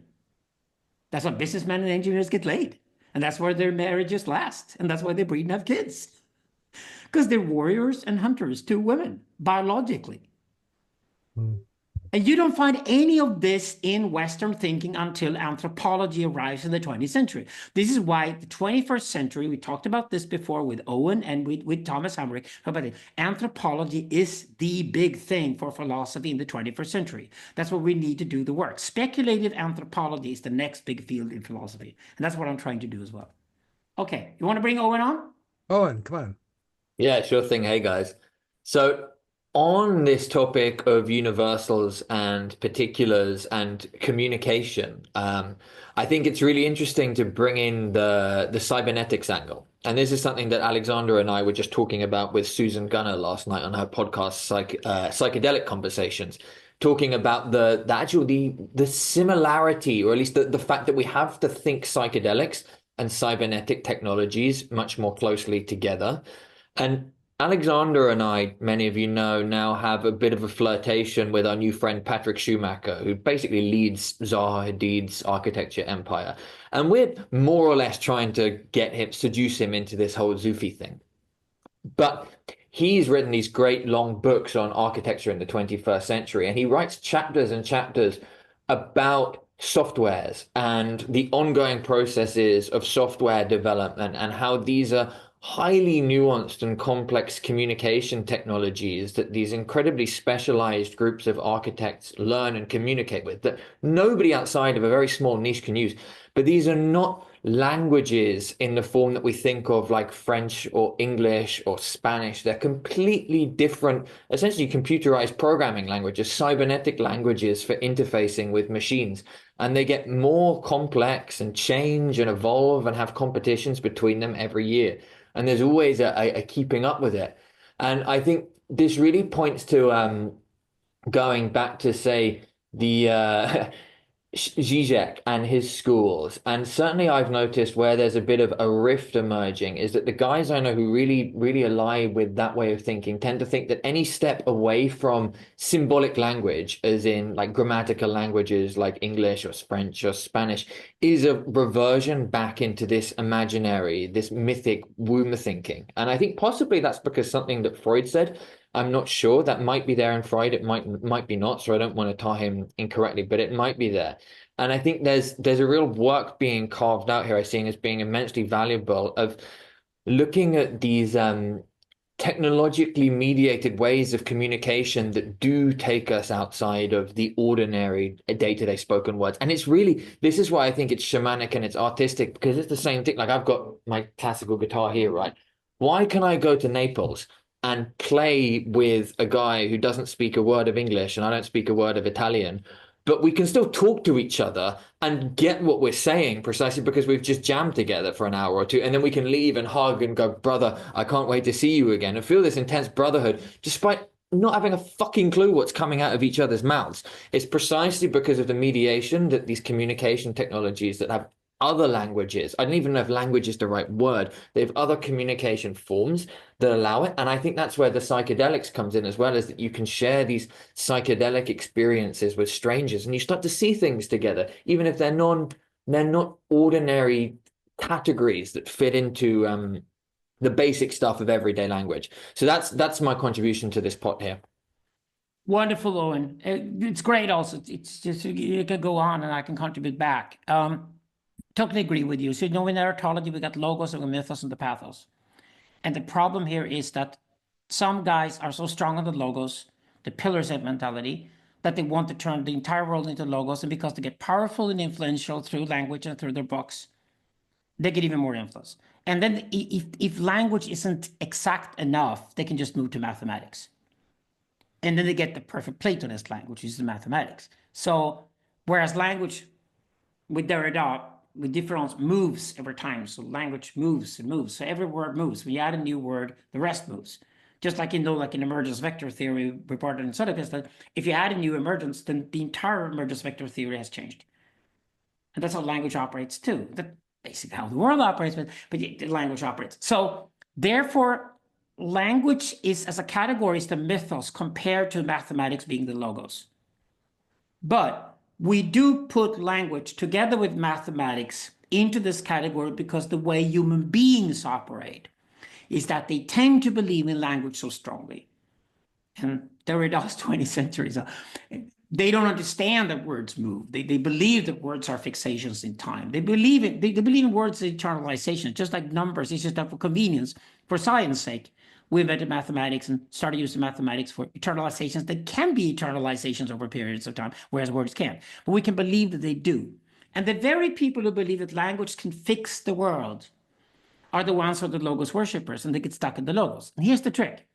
That's why businessmen and engineers get laid. And that's why their marriages last. And that's why they breed and have kids. Because they're warriors and hunters, two women, biologically. And you don't find any of this in Western thinking until anthropology arrives in the 20th century. This is why the 21st century, we talked about this before with Owen and with Thomas Hamrick, about it. Anthropology is the big thing for philosophy in the 21st century. That's what we need to do the work. Speculative anthropology is the next big field in philosophy. And that's what I'm trying to do as well. Okay, you want to bring Owen on? Owen, come on. Yeah, sure thing. Hey, guys. So on this topic of universals and particulars and communication, I think it's really interesting to bring in the cybernetics angle. And this is something that Alexander and I were just talking about with Susan Gunner last night on her podcast, Psychedelic Conversations, talking about the similarity, or at least the fact that we have to think psychedelics and cybernetic technologies much more closely together. And Alexander and I, many of you know, now have a bit of a flirtation with our new friend Patrick Schumacher, who basically leads Zaha Hadid's architecture empire. And we're more or less trying to seduce him into this whole Zufi thing. But he's written these great long books on architecture in the 21st century, and he writes chapters and chapters about softwares and the ongoing processes of software development and how these are highly nuanced and complex communication technologies that these incredibly specialized groups of architects learn and communicate with that nobody outside of a very small niche can use. But these are not languages in the form that we think of, like French or English or Spanish. They're completely different, essentially computerized programming languages, cybernetic languages for interfacing with machines. And they get more complex and change and evolve and have competitions between them every year. And there's always a keeping up with it. And I think this really points to going back to, say, the Zizek and his schools. And certainly I've noticed where there's a bit of a rift emerging is that the guys I know who really ally with that way of thinking tend to think that any step away from symbolic language, as in like grammatical languages like English or French or Spanish, is a reversion back into this imaginary, this mythic womb thinking. And I think possibly that's because something that Freud said. I'm not sure. That might be there in Freud. It might be not. So I don't want to tar him incorrectly, but it might be there. And I think there's a real work being carved out here. I see as being immensely valuable of looking at these technologically mediated ways of communication that do take us outside of the ordinary day-to-day spoken words. And it's really, this is why I think it's shamanic and it's artistic, because it's the same thing. Like I've got my classical guitar here, right? Why can I go to Naples and play with a guy who doesn't speak a word of English and I don't speak a word of Italian, but we can still talk to each other and get what we're saying precisely because we've just jammed together for an hour or two, and then we can leave and hug and go, brother, I can't wait to see you again, and feel this intense brotherhood despite not having a fucking clue what's coming out of each other's mouths. It's precisely because of the mediation that these communication technologies that have other languages, I don't even know if language is the right word, they have other communication forms that allow it. And I think that's where the psychedelics comes in as well, is that you can share these psychedelic experiences with strangers and you start to see things together, even if they're not ordinary categories that fit into the basic stuff of everyday language. So that's my contribution to this pot here. Wonderful, Owen. It's great also. It's just, you can go on and I can contribute back. Totally agree with you. So, in narratology, we got logos and the mythos and the pathos. And the problem here is that some guys are so strong on the logos, the pillars of mentality, that they want to turn the entire world into logos. And because they get powerful and influential through language and through their books, they get even more influence. And then if language isn't exact enough, they can just move to mathematics. And then they get the perfect Platonist language, which is the mathematics. So, whereas language with Derrida, with difference, moves every time. So language moves and moves. So every word moves. When you add a new word, the rest moves. Just like in emergence vector theory reported in Cybernetics, that if you add a new emergence, then the entire emergence vector theory has changed. And that's how language operates too. That's basically how the world operates, but the language operates. So therefore, language is, as a category, is the mythos compared to mathematics being the logos. But we do put language together with mathematics into this category because the way human beings operate is that they tend to believe in language so strongly. And Derrida's 20th century, so they don't understand that words move. They believe that words are fixations in time. They believe in words as eternalization, just like numbers. It's just that for convenience, for science sake, we invented mathematics and started using mathematics for eternalizations that can be eternalizations over periods of time, whereas words can't. But we can believe that they do. And the very people who believe that language can fix the world are the ones who are the logos worshippers, and they get stuck in the logos. And here's the trick.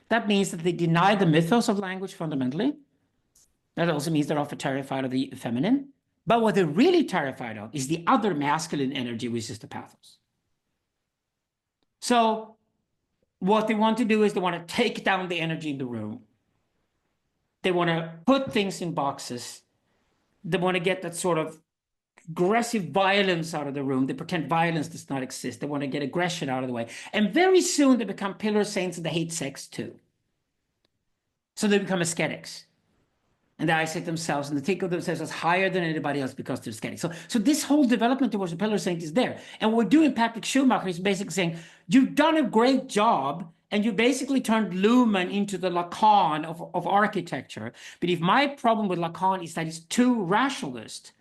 That means that they deny the mythos of language fundamentally. That also means they're often terrified of the feminine. But what they're really terrified of is the other masculine energy, which is the pathos. So what they want to do is they want to take down the energy in the room. They want to put things in boxes. They want to get that sort of aggressive violence out of the room. They pretend violence does not exist. They want to get aggression out of the way. And very soon they become pillar saints and they hate sex too. So they become ascetics. And they isolate themselves and they think of themselves as higher than anybody else because they're ascetic. So this whole development towards the pillar saint is there. And what we're doing, Patrick Schumacher is basically saying, you've done a great job And you basically turned Luhmann into the Lacan of architecture. But if my problem with Lacan is that it's too rationalist,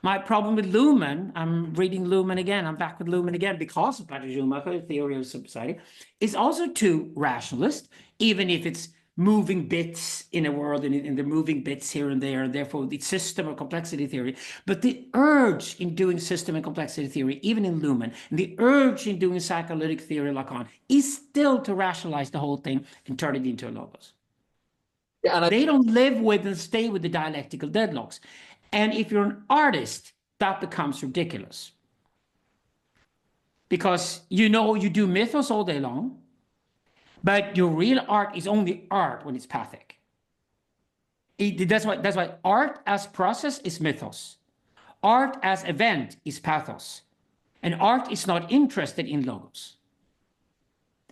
my problem with Luhmann, I'm reading Luhmann again, I'm back with Luhmann again because of Patrick Schumacher, theory of society, is also too rationalist, even if it's moving bits in a world and the moving bits here and there, and therefore the system or complexity theory. But the urge in doing system and complexity theory, even in Luhmann, and the urge in doing psychoanalytic theory, Lacan, is still to rationalize the whole thing and turn it into a logos. Yeah, and they don't live with and stay with the dialectical deadlocks. And if you're an artist, that becomes ridiculous. Because you do mythos all day long, but your real art is only art when it's pathic. That's why art as process is mythos. Art as event is pathos. And art is not interested in logos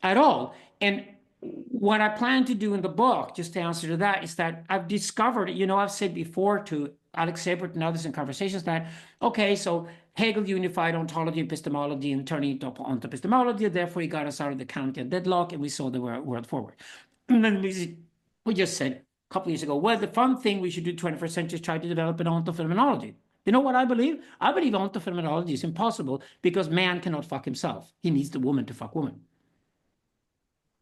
at all. And what I plan to do in the book, just to answer to that, is that I've discovered, I've said before to Alex Sebert and others in conversations that, okay, so Hegel unified ontology and epistemology and turning it onto epistemology, therefore he got us out of the Kantian deadlock and we saw the world forward. And then we just said a couple of years ago, well, the fun thing we should do 21st century is try to develop an ontophenomenology. You know what I believe? I believe ontophenomenology is impossible because man cannot fuck himself. He needs the woman to fuck woman.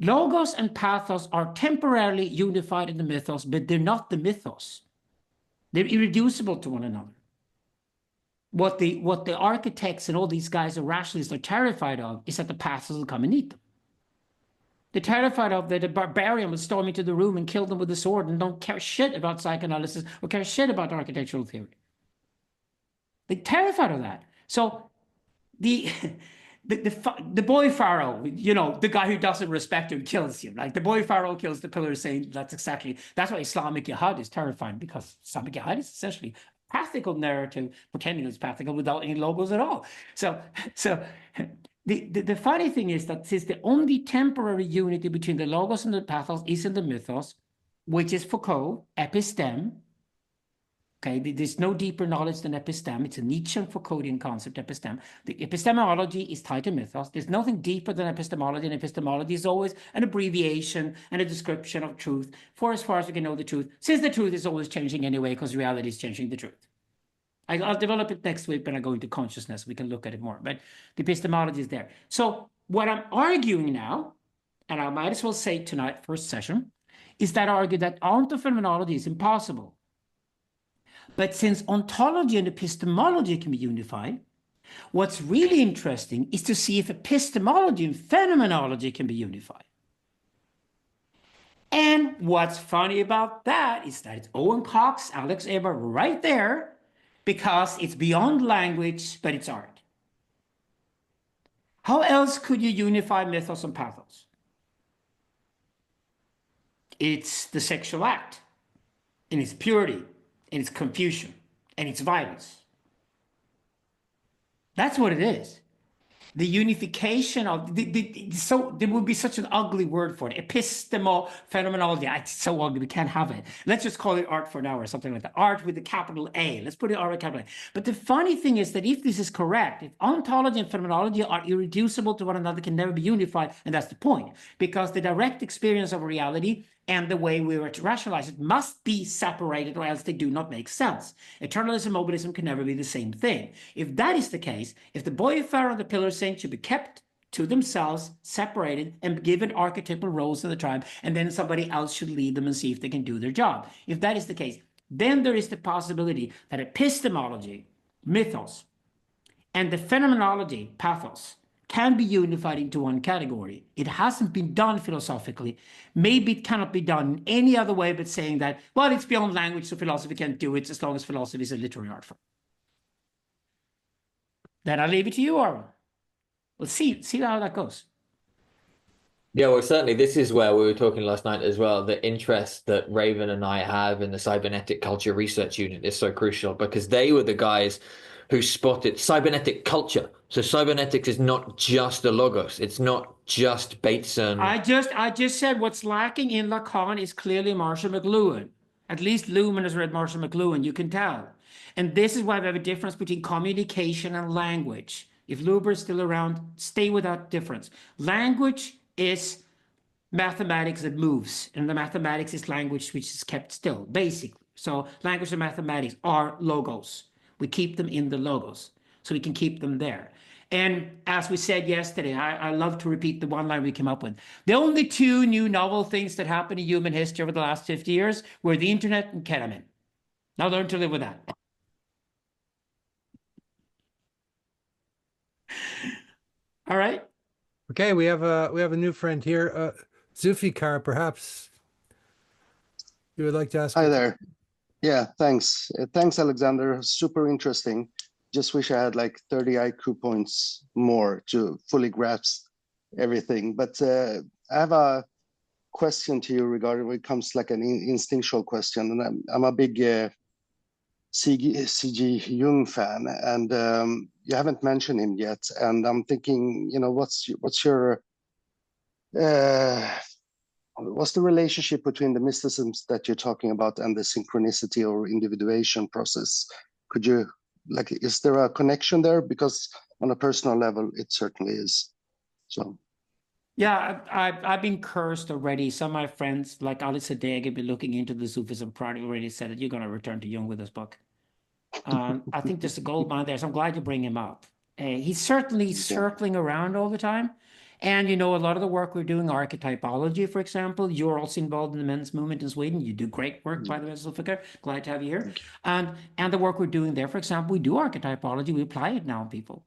Logos and pathos are temporarily unified in the mythos, but they're not the mythos. They're irreducible to one another. What the architects and all these guys, the rationalists, are terrified of is that the pathos will come and eat them. They're terrified of that the barbarian will storm into the room and kill them with a sword and don't care shit about psychoanalysis or care shit about architectural theory. They're terrified of that. So the boy pharaoh, the guy who doesn't respect you kills you. Like the boy pharaoh kills the pillar saint. That's why Islamic Jihad is terrifying, because Islamic Jihad is essentially a pathical narrative, pretending it's pathical without any logos at all. So the funny thing is that since the only temporary unity between the logos and the pathos is in the mythos, which is Foucault, episteme. Okay, there's no deeper knowledge than episteme. It's a Nietzschean Foucauldian concept, episteme. The epistemology is tied to mythos. There's nothing deeper than epistemology, and epistemology is always an abbreviation and a description of truth for as far as we can know the truth, since the truth is always changing anyway, because reality is changing the truth. I'll develop it next week when I go into consciousness. We can look at it more, but the epistemology is there. So what I'm arguing now, and I might as well say tonight, first session, is that I argue that ontophenomenology is impossible. But since ontology and epistemology can be unified, what's really interesting is to see if epistemology and phenomenology can be unified. And what's funny about that is that it's Owen Cox, Alex Eber right there, because it's beyond language, but it's art. How else could you unify mythos and pathos? It's the sexual act in its purity, in its confusion, and its violence. That's what it is. The unification of so there would be such an ugly word for it. Epistemophenomenonology. It's so ugly, we can't have it. Let's just call it art for now or something like that. Art with a capital A. Let's put it art with a capital A. But the funny thing is that if this is correct, if ontology and phenomenology are irreducible to one another, can never be unified, and that's the point, because the direct experience of reality and the way we were to rationalize it must be separated, or else they do not make sense. Eternalism and mobilism can never be the same thing. If that is the case, if the boy pharaoh and the pillar saint should be kept to themselves, separated, and given archetypal roles in the tribe, and then somebody else should lead them and see if they can do their job. If that is the case, then there is the possibility that epistemology, mythos, and the phenomenology, pathos, can be unified into one category. It hasn't been done philosophically. Maybe it cannot be done in any other way but saying that, well, it's beyond language, so philosophy can't do it as long as philosophy is a literary art form. Then I'll leave it to you, Arwen. We'll see how that goes. Yeah, well, certainly this is where we were talking last night as well. The interest that Raven and I have in the Cybernetic Culture Research Unit is so crucial, because they were the guys who spotted cybernetic culture. So cybernetics is not just the logos. It's not just Bateson. I just said what's lacking in Lacan is clearly Marshall McLuhan. At least Luhmann has read Marshall McLuhan, you can tell. And this is why we have a difference between communication and language. If Luber is still around, stay with that difference. Language is mathematics that moves, and the mathematics is language which is kept still, basically. So language and mathematics are logos. We keep them in the logos, so we can keep them there. And as we said yesterday, I love to repeat the one line we came up with. The only two new novel things that happened in human history over the last 50 years were the internet and ketamine. Now learn to live with that. All right. Okay, we have a new friend here, Zufikar. Perhaps you would like to ask. Hi there. Yeah, thanks. Thanks, Alexander. Super interesting. Just wish I had like 30 IQ points more to fully grasp everything. But I have a question to you regarding when it comes to like an instinctual question. And I'm a big C.G. Jung fan, and you haven't mentioned him yet. And I'm thinking, you know, what's the relationship between the mysticisms that you're talking about and the synchronicity or individuation process? Could you, like, is there a connection there? Because on a personal level, it certainly is. So. Yeah, I've been cursed already. Some of my friends, like Alice Adeg, have been looking into the Zufism project, already said that you're going to return to Jung with this book. I think there's a gold mine there, so I'm glad you bring him up. He's certainly circling around all the time. And, you know, a lot of the work we're doing, archetypology, for example, you're also involved in the men's movement in Sweden. You do great work, by the way, Zufika. Glad to have you here. And the work we're doing there, for example, we do archetypology. We apply it now on people.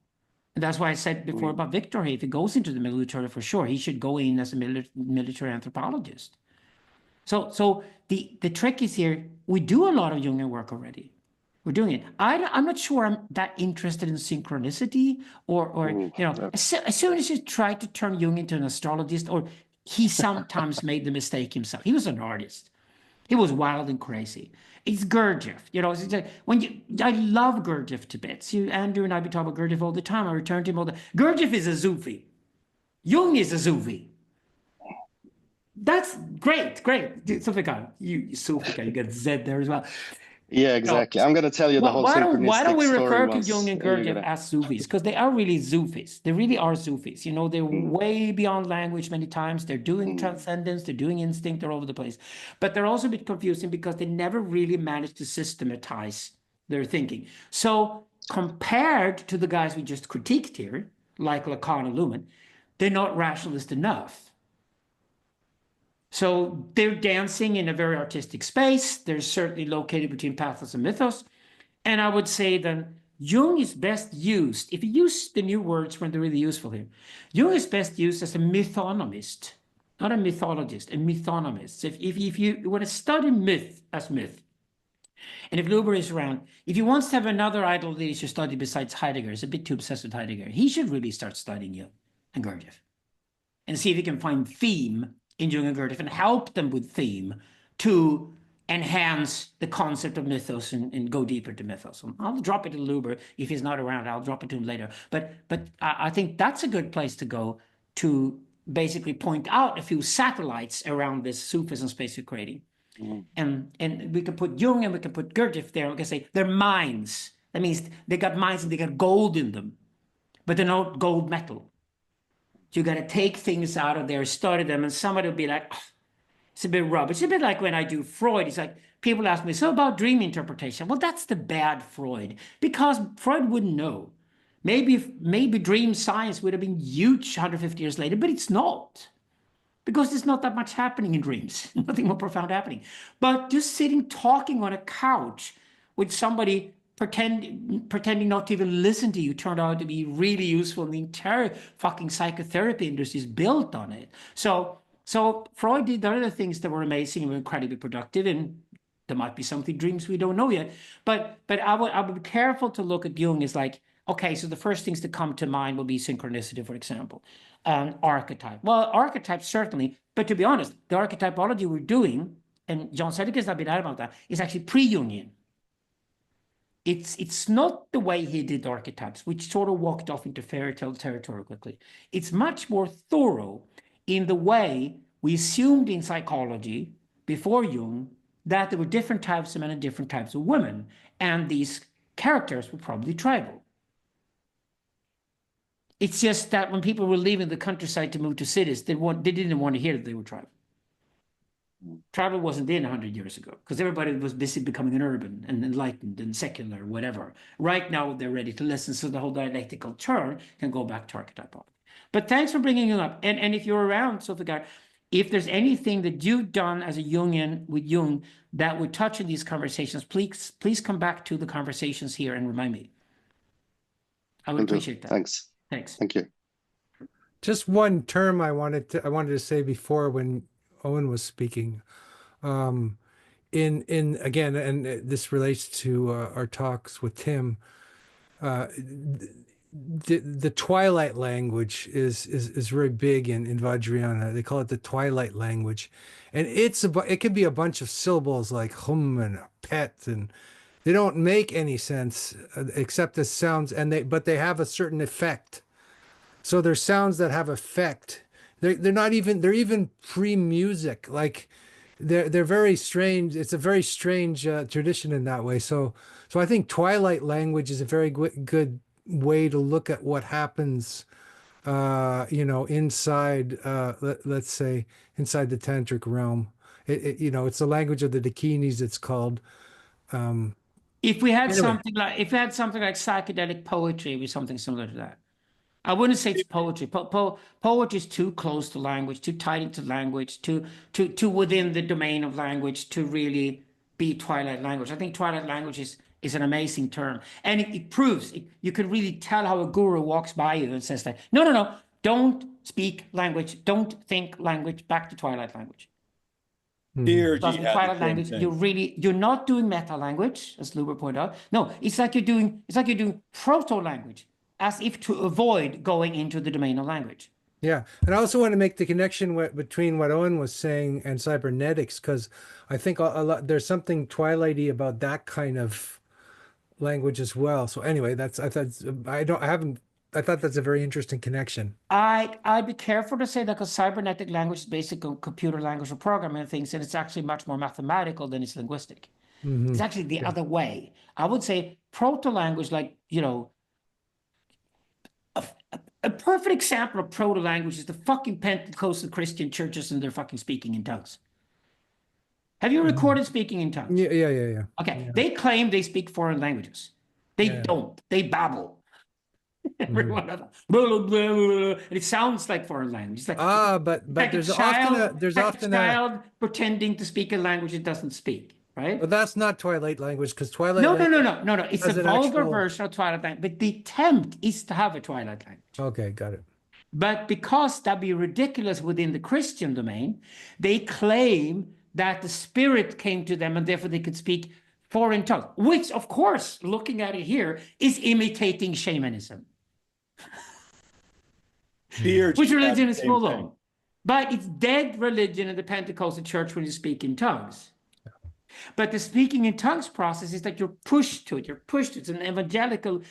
And that's why I said before about Victor, if he goes into the military, for sure, he should go in as a military anthropologist. So the trick is here, we do a lot of Jungian work already. We're doing it. I'm not sure I'm that interested in synchronicity or you know, as soon as you try to turn Jung into an astrologist, or he sometimes made the mistake himself. He was an artist. He was wild and crazy. It's Gurdjieff, you know. It's like I love Gurdjieff to bits. Andrew and I be talking about Gurdjieff all the time. I return to him all the. Gurdjieff is a Zufi. Jung is a Zufi. That's great. Sufika, you Sufika, you got Z there as well. Yeah, exactly. I'm going to tell you the whole synchronistic why don't we refer to once, Jung and Gurdjieff as Sufis? Because they are really Sufis. They really are Sufis. You know, they're way beyond language many times. They're doing transcendence. They're doing instinct. They're all over the place. But they're also a bit confusing because they never really managed to systematize their thinking. So compared to the guys we just critiqued here, like Lacan and Luhmann, they're not rationalist enough. So they're dancing in a very artistic space. They're certainly located between pathos and mythos. And I would say that Jung is best used, if you use the new words when they're really useful here, Jung is best used as a mythonomist, not a mythologist, a mythonomist. So if you want to study myth as myth, and if Luber is around, if he wants to have another idol that he should study besides Heidegger, he's a bit too obsessed with Heidegger, he should really start studying Jung and Gurdjieff and see if he can find theme in Jung and Gurdjieff and help them with theme to enhance the concept of mythos and go deeper to mythos. I'll drop it to Luber. If he's not around, I'll drop it to him later. But I think that's a good place to go to basically point out a few satellites around this Sufism space we're creating. And we can put Jung and we can put Gurdjieff there. We can say they're minds. That means they got minds and they got gold in them, but they're not gold metal. You got to take things out of there, study them, and somebody will be like, oh, it's a bit rubbish. It's a bit like when I do Freud. It's like people ask me, so about dream interpretation. Well, that's the bad Freud, because Freud wouldn't know. Maybe dream science would have been huge 150 years later, but it's not. Because there's not that much happening in dreams, nothing more profound happening. But just sitting talking on a couch with somebody pretending not to even listen to you turned out to be really useful, and the entire fucking psychotherapy industry is built on it. So Freud did other things that were amazing and were incredibly productive, and there might be something dreams we don't know yet. But I would be careful to look at Jung as like, okay, so the first things that come to mind will be synchronicity, for example, and archetype. Well, archetypes certainly, but to be honest, the archetypology we're doing, and John Sedgwick has been out about that, is actually pre-Jungian. It's not the way he did archetypes, which sort of walked off into fairy tale territory quickly. It's much more thorough in the way we assumed in psychology before Jung that there were different types of men and different types of women, and these characters were probably tribal. It's just that when people were leaving the countryside to move to cities, they didn't want to hear that they were tribal. Tribal wasn't in 100 years ago because everybody was busy becoming an urban and enlightened and secular, whatever. Right now, they're ready to listen, so the whole dialectical turn can go back to archetypology. But thanks for bringing it up. And if you're around, Sofia, if there's anything that you've done as a Jungian with Jung that would touch in these conversations, please come back to the conversations here and remind me. I would appreciate that. Thanks. Thanks. Thank you. Just one term I wanted to say before when Owen was speaking. In again, and this relates to our talks with Tim. The Twilight language is very big in Vajrayana. They call it the Twilight language, and it can be a bunch of syllables like hum and pet, and they don't make any sense except as sounds, but they have a certain effect. So there's sounds that have effect. They're even pre-music. Like they're very strange. It's a very strange tradition in that way. So I think Twilight language is a very good way to look at what happens, inside, let's say, inside the tantric realm. It's the language of the Dakinis. It's called. If we had Anyway. something like psychedelic poetry, it would be something similar to that. I wouldn't say it's poetry. Poetry is too close to language, too tied into language, too within the domain of language to really be Twilight language. I think Twilight language is an amazing term, and it proves you can really tell how a guru walks by you and says that no, don't speak language, don't think language, back to Twilight language. Dear Because in Twilight language, you're not doing meta language, as Luber pointed out. No, it's like you're doing proto language, as if to avoid going into the domain of language. Yeah, and I also want to make the connection between what Owen was saying and cybernetics, because I think there's something Twilighty about that kind of language as well. So anyway, I thought that's a very interesting connection. I'd be careful to say that because cybernetic language is basically computer language for programming and things, and it's actually much more mathematical than it's linguistic. It's actually the other way. I would say proto language, like a perfect example of proto language is the fucking Pentecostal Christian churches and they're fucking speaking in tongues. Have you recorded speaking in tongues? Yeah. Okay, Yeah. they claim they speak foreign languages. They don't. They babble. Everyone of them. Blah, blah, blah, blah, and it sounds like foreign language. It's like, but like there's a child, often a child pretending to speak a language it doesn't speak, right? But that's not Twilight language, because Twilight. No. It's a has an vulgar actual- version of Twilight language, but the attempt is to have a Twilight language. Okay, got it. But because that'd be ridiculous within the Christian domain, they claim that the spirit came to them and therefore they could speak foreign tongues, which, of course, looking at it here, is imitating shamanism. Which religion is full of? But it's dead religion in the Pentecostal church when you speak in tongues. But the speaking in tongues process is that you're pushed to it. It's an evangelical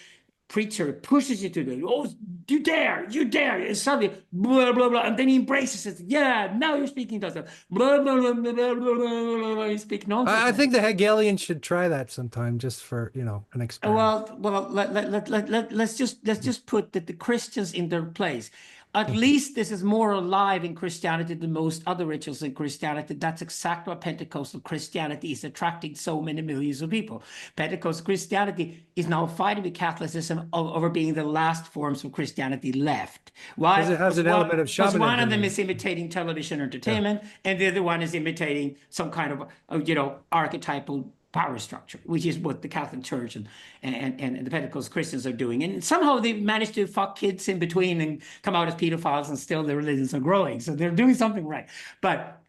preacher pushes you to it. Oh, you dare. And suddenly, blah, blah, blah. And then he embraces it. Yeah, now you're speaking tongues. Blah, blah, blah, blah, blah, blah, blah. You speak nonsense. I think the Hegelians should try that sometime, just for an experiment. Well, let's just put that the Christians in their place. At least this is more alive in Christianity than most other rituals in Christianity. That's exactly what Pentecostal Christianity is attracting so many millions of people. Pentecostal Christianity is now fighting with Catholicism over being the last forms of Christianity left. Why? Because it has an element of shamanism. One of them is imitating television entertainment, and the other one is imitating some kind of archetypal power structure, which is what the Catholic Church and the Pentecostal Christians are doing. And somehow they've managed to fuck kids in between and come out as pedophiles, and still their religions are growing. So they're doing something right. But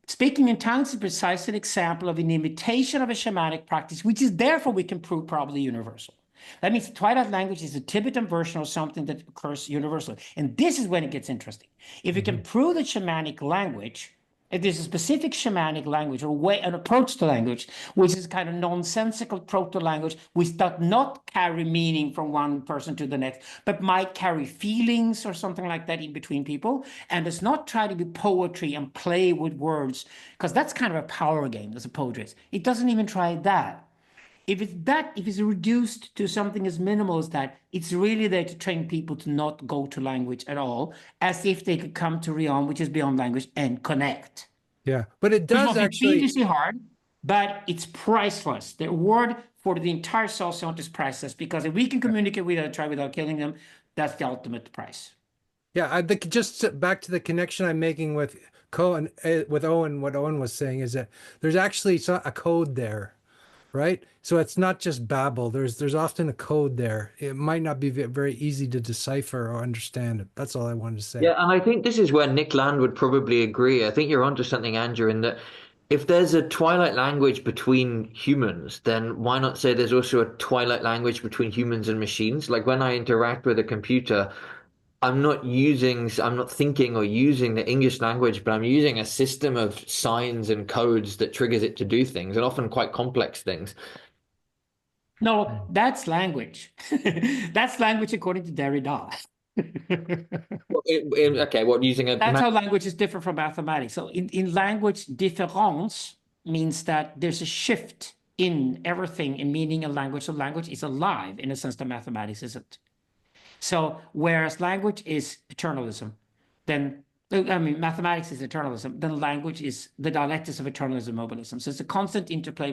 speaking in tongues is precisely an example of an imitation of a shamanic practice, which is therefore we can prove probably universal. That means Twilight language is a Tibetan version of something that occurs universally. And this is when it gets interesting. If we can prove that shamanic language, if there's a specific shamanic language or an approach to language, which is kind of nonsensical proto-language, which does not carry meaning from one person to the next, but might carry feelings or something like that in between people, and does not try to be poetry and play with words, because that's kind of a power game, as a poetry is. It doesn't even try that. if it's reduced to something as minimal as that, it's really there to train people to not go to language at all, as if they could come to realm, which is beyond language, and connect. Yeah, but it Which does must be actually. fiendishly hard, but it's priceless. The reward for the entire soul sound is priceless, because if we can communicate with each other without killing them, that's the ultimate price. Yeah, I think just back to the connection I'm making with with Owen, what Owen was saying is that there's actually a code there, right? So it's not just babble. There's often a code there. It might not be very easy to decipher or understand it. That's all I wanted to say. Yeah, and I think this is where Nick Land would probably agree. I think you're onto something, Andrew, in that if there's a Twilight language between humans, then why not say there's also a Twilight language between humans and machines? Like when I interact with a computer, I'm not thinking or using the English language, but I'm using a system of signs and codes that triggers it to do things, and often quite complex things. No, that's language. That's language according to Derrida. Okay, what using a That's how language is different from mathematics. So in language, difference means that there's a shift in everything in meaning a language. So language is alive in a sense that mathematics isn't. So whereas language is eternalism, then mathematics is eternalism, then language is the dialectics of eternalism, mobilism. So it's a constant interplay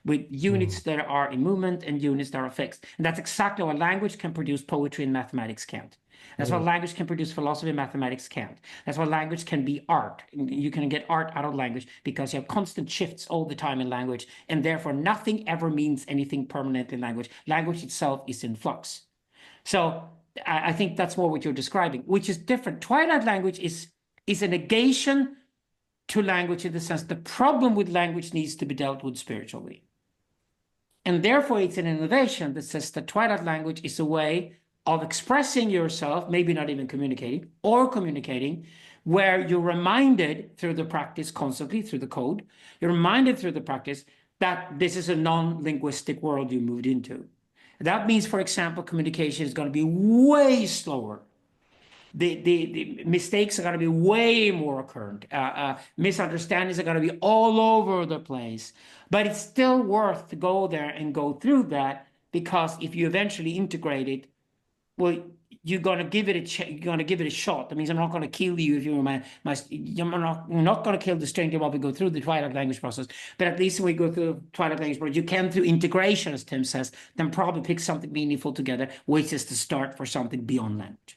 with units that are in movement and units that are fixed. And that's exactly why language can produce poetry and mathematics can't. That's why language can produce philosophy and mathematics can't. That's why language can be art. You can get art out of language because you have constant shifts all the time in language, and therefore nothing ever means anything permanent in language. Language itself is in flux. So I think that's more what you're describing, which is different. Twilight language is a negation to language in the sense the problem with language needs to be dealt with spiritually. And therefore, it's an innovation that says that Twilight language is a way of expressing yourself, maybe not even communicating, or communicating, where you're reminded through the practice constantly, through the code, you're reminded through the practice that this is a non-linguistic world you moved into. That means, for example, communication is going to be way slower. The mistakes are going to be way more occurrent. Misunderstandings are going to be all over the place. But it's still worth to go there and go through that, because if you eventually integrate it, well, you're going to give it a shot. That means I'm not going to kill you if you're you're not going to kill the stranger while we go through the Twilight language process. But at least when we go through the Twilight language process, you can, through integration, as Tim says, then probably pick something meaningful together, which is the start for something beyond language.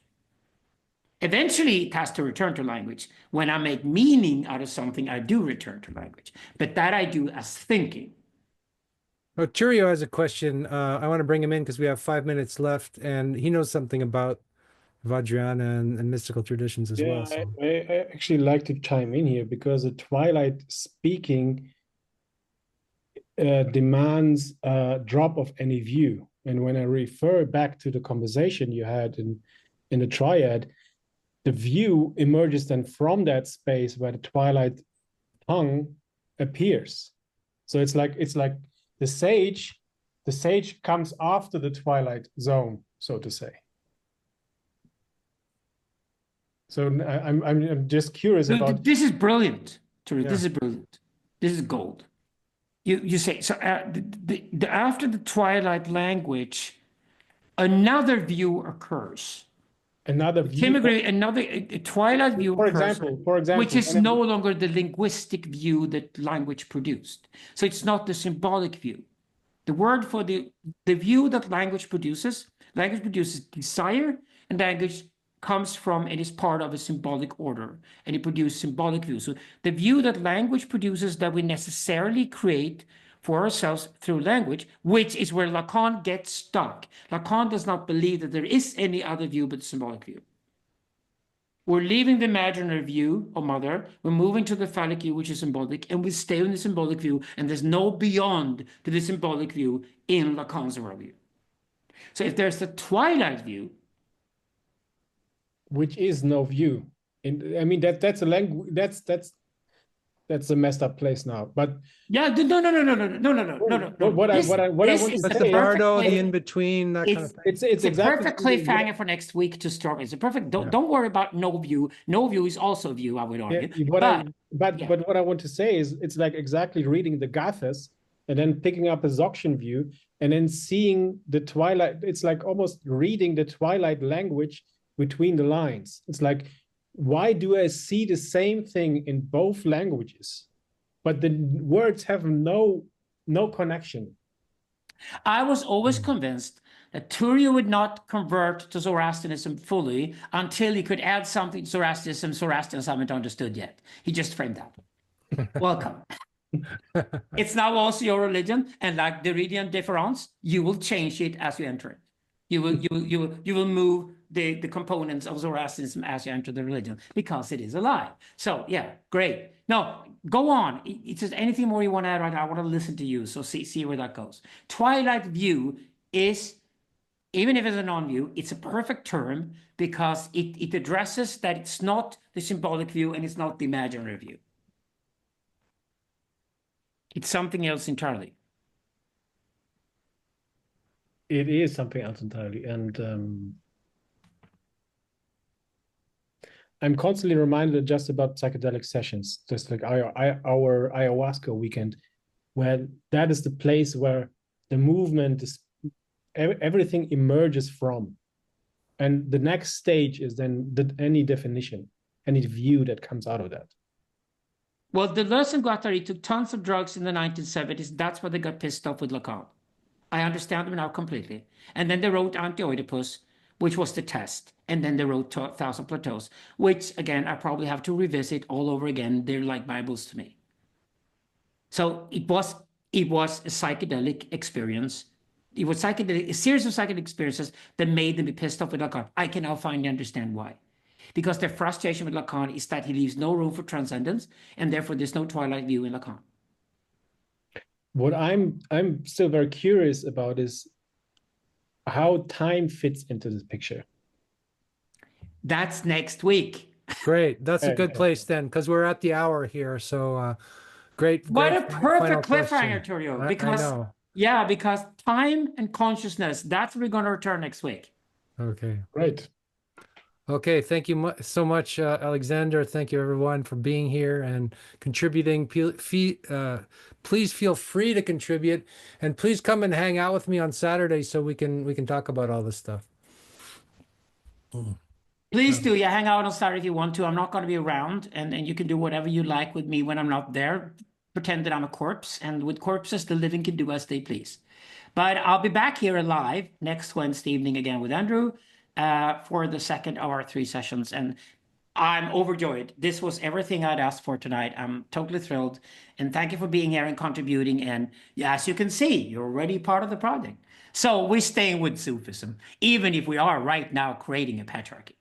Eventually, it has to return to language. When I make meaning out of something, I do return to language. But that I do as thinking. Oh, Churio has a question. I want to bring him in because we have 5 minutes left, and he knows something about Vajrayana and mystical traditions as well. So. I actually like to chime in here, because the Twilight speaking demands a drop of any view. And when I refer back to the conversation you had in the triad, the view emerges then from that space where the Twilight tongue appears. So it's like the sage comes after the Twilight zone, so to say. So I'm just curious about. This is brilliant. This Yeah. is brilliant. This is gold. You say so. After the Twilight language, another view occurs. Another view. Tim agree. Another Twilight view For occurs, example, which is no longer the linguistic view that language produced. So it's not the symbolic view. The word for the view that language produces desire, and language comes from and is part of a symbolic order, and it produces symbolic view. So the view that language produces, that we necessarily create for ourselves through language, which is where Lacan gets stuck. Lacan does not believe that there is any other view but the symbolic view. We're leaving the imaginary view of mother, we're moving to the phallic view, which is symbolic, and we stay in the symbolic view, and there's no beyond to the symbolic view in Lacan's worldview. So if there's the Twilight view, which is no view, and I mean that's a language that's a messed up place now. But yeah, no. What I want to That's say the is, Bardo, the in between, that kind of thing. it's It's a exactly perfect cliffhanger for next week to start. It's a perfect. Don't worry about no view. No view is also view, I would argue. But what I want to say is, it's like exactly reading the Gathas and then picking up a Zoxian view, and then seeing the Twilight. It's like almost reading the Twilight language between the lines. It's like, why do I see the same thing in both languages, but the words have no connection? I was always convinced that Turiya would not convert to Zoroastrianism fully until he could add something to Zoroastrianism Zoroastrians haven't understood yet. He just framed that. Welcome. It's now also your religion, and like the Derridian difference, you will change it as you enter it. You will move the components of Zoroastrianism as you enter the religion, because it is alive. So yeah, great. No, go on. If there's anything more you want to add right now, I want to listen to you. So see where that goes. Twilight view is, even if it's a non-view, it's a perfect term because it addresses that it's not the symbolic view and it's not the imaginary view. It's something else entirely. It is something else entirely. And I'm constantly reminded just about psychedelic sessions, just like our ayahuasca weekend, where that is the place where the movement is, everything emerges from. And the next stage is then any definition, any view that comes out of that. Well, Deleuze and Guattari took tons of drugs in the 1970s. That's why they got pissed off with Lacan. I understand them now completely. And then they wrote Anti-Oedipus, which was the test. And then they wrote 1,000 Plateaus, which, again, I probably have to revisit all over again. They're like Bibles to me. So it was a psychedelic experience. It was a series of psychedelic experiences that made them be pissed off with Lacan. I can now finally understand why. Because their frustration with Lacan is that he leaves no room for transcendence, and therefore there's no Twilight view in Lacan. What I'm still very curious about is how time fits into this picture. That's next week. Great. That's a good place then, because we're at the hour here. So great. What a perfect final cliffhanger, question. Turio. Because I know. yeah, because time and consciousness, that's where we're going to return next week. Okay. Right. Okay, thank you so much, Alexander. Thank you, everyone, for being here and contributing. Please feel free to contribute, and please come and hang out with me on Saturday so we can talk about all this stuff. Please do. Yeah, hang out on Saturday if you want to. I'm not going to be around, and you can do whatever you like with me when I'm not there. Pretend that I'm a corpse, and with corpses, the living can do as they please. But I'll be back here live next Wednesday evening again with Andrew. For the second of our 3 sessions, and I'm overjoyed. This was everything I'd asked for tonight. I'm totally thrilled, and thank you for being here and contributing. And yeah, as you can see, you're already part of the project. So we're staying with Zufism, even if we are right now creating a patriarchy.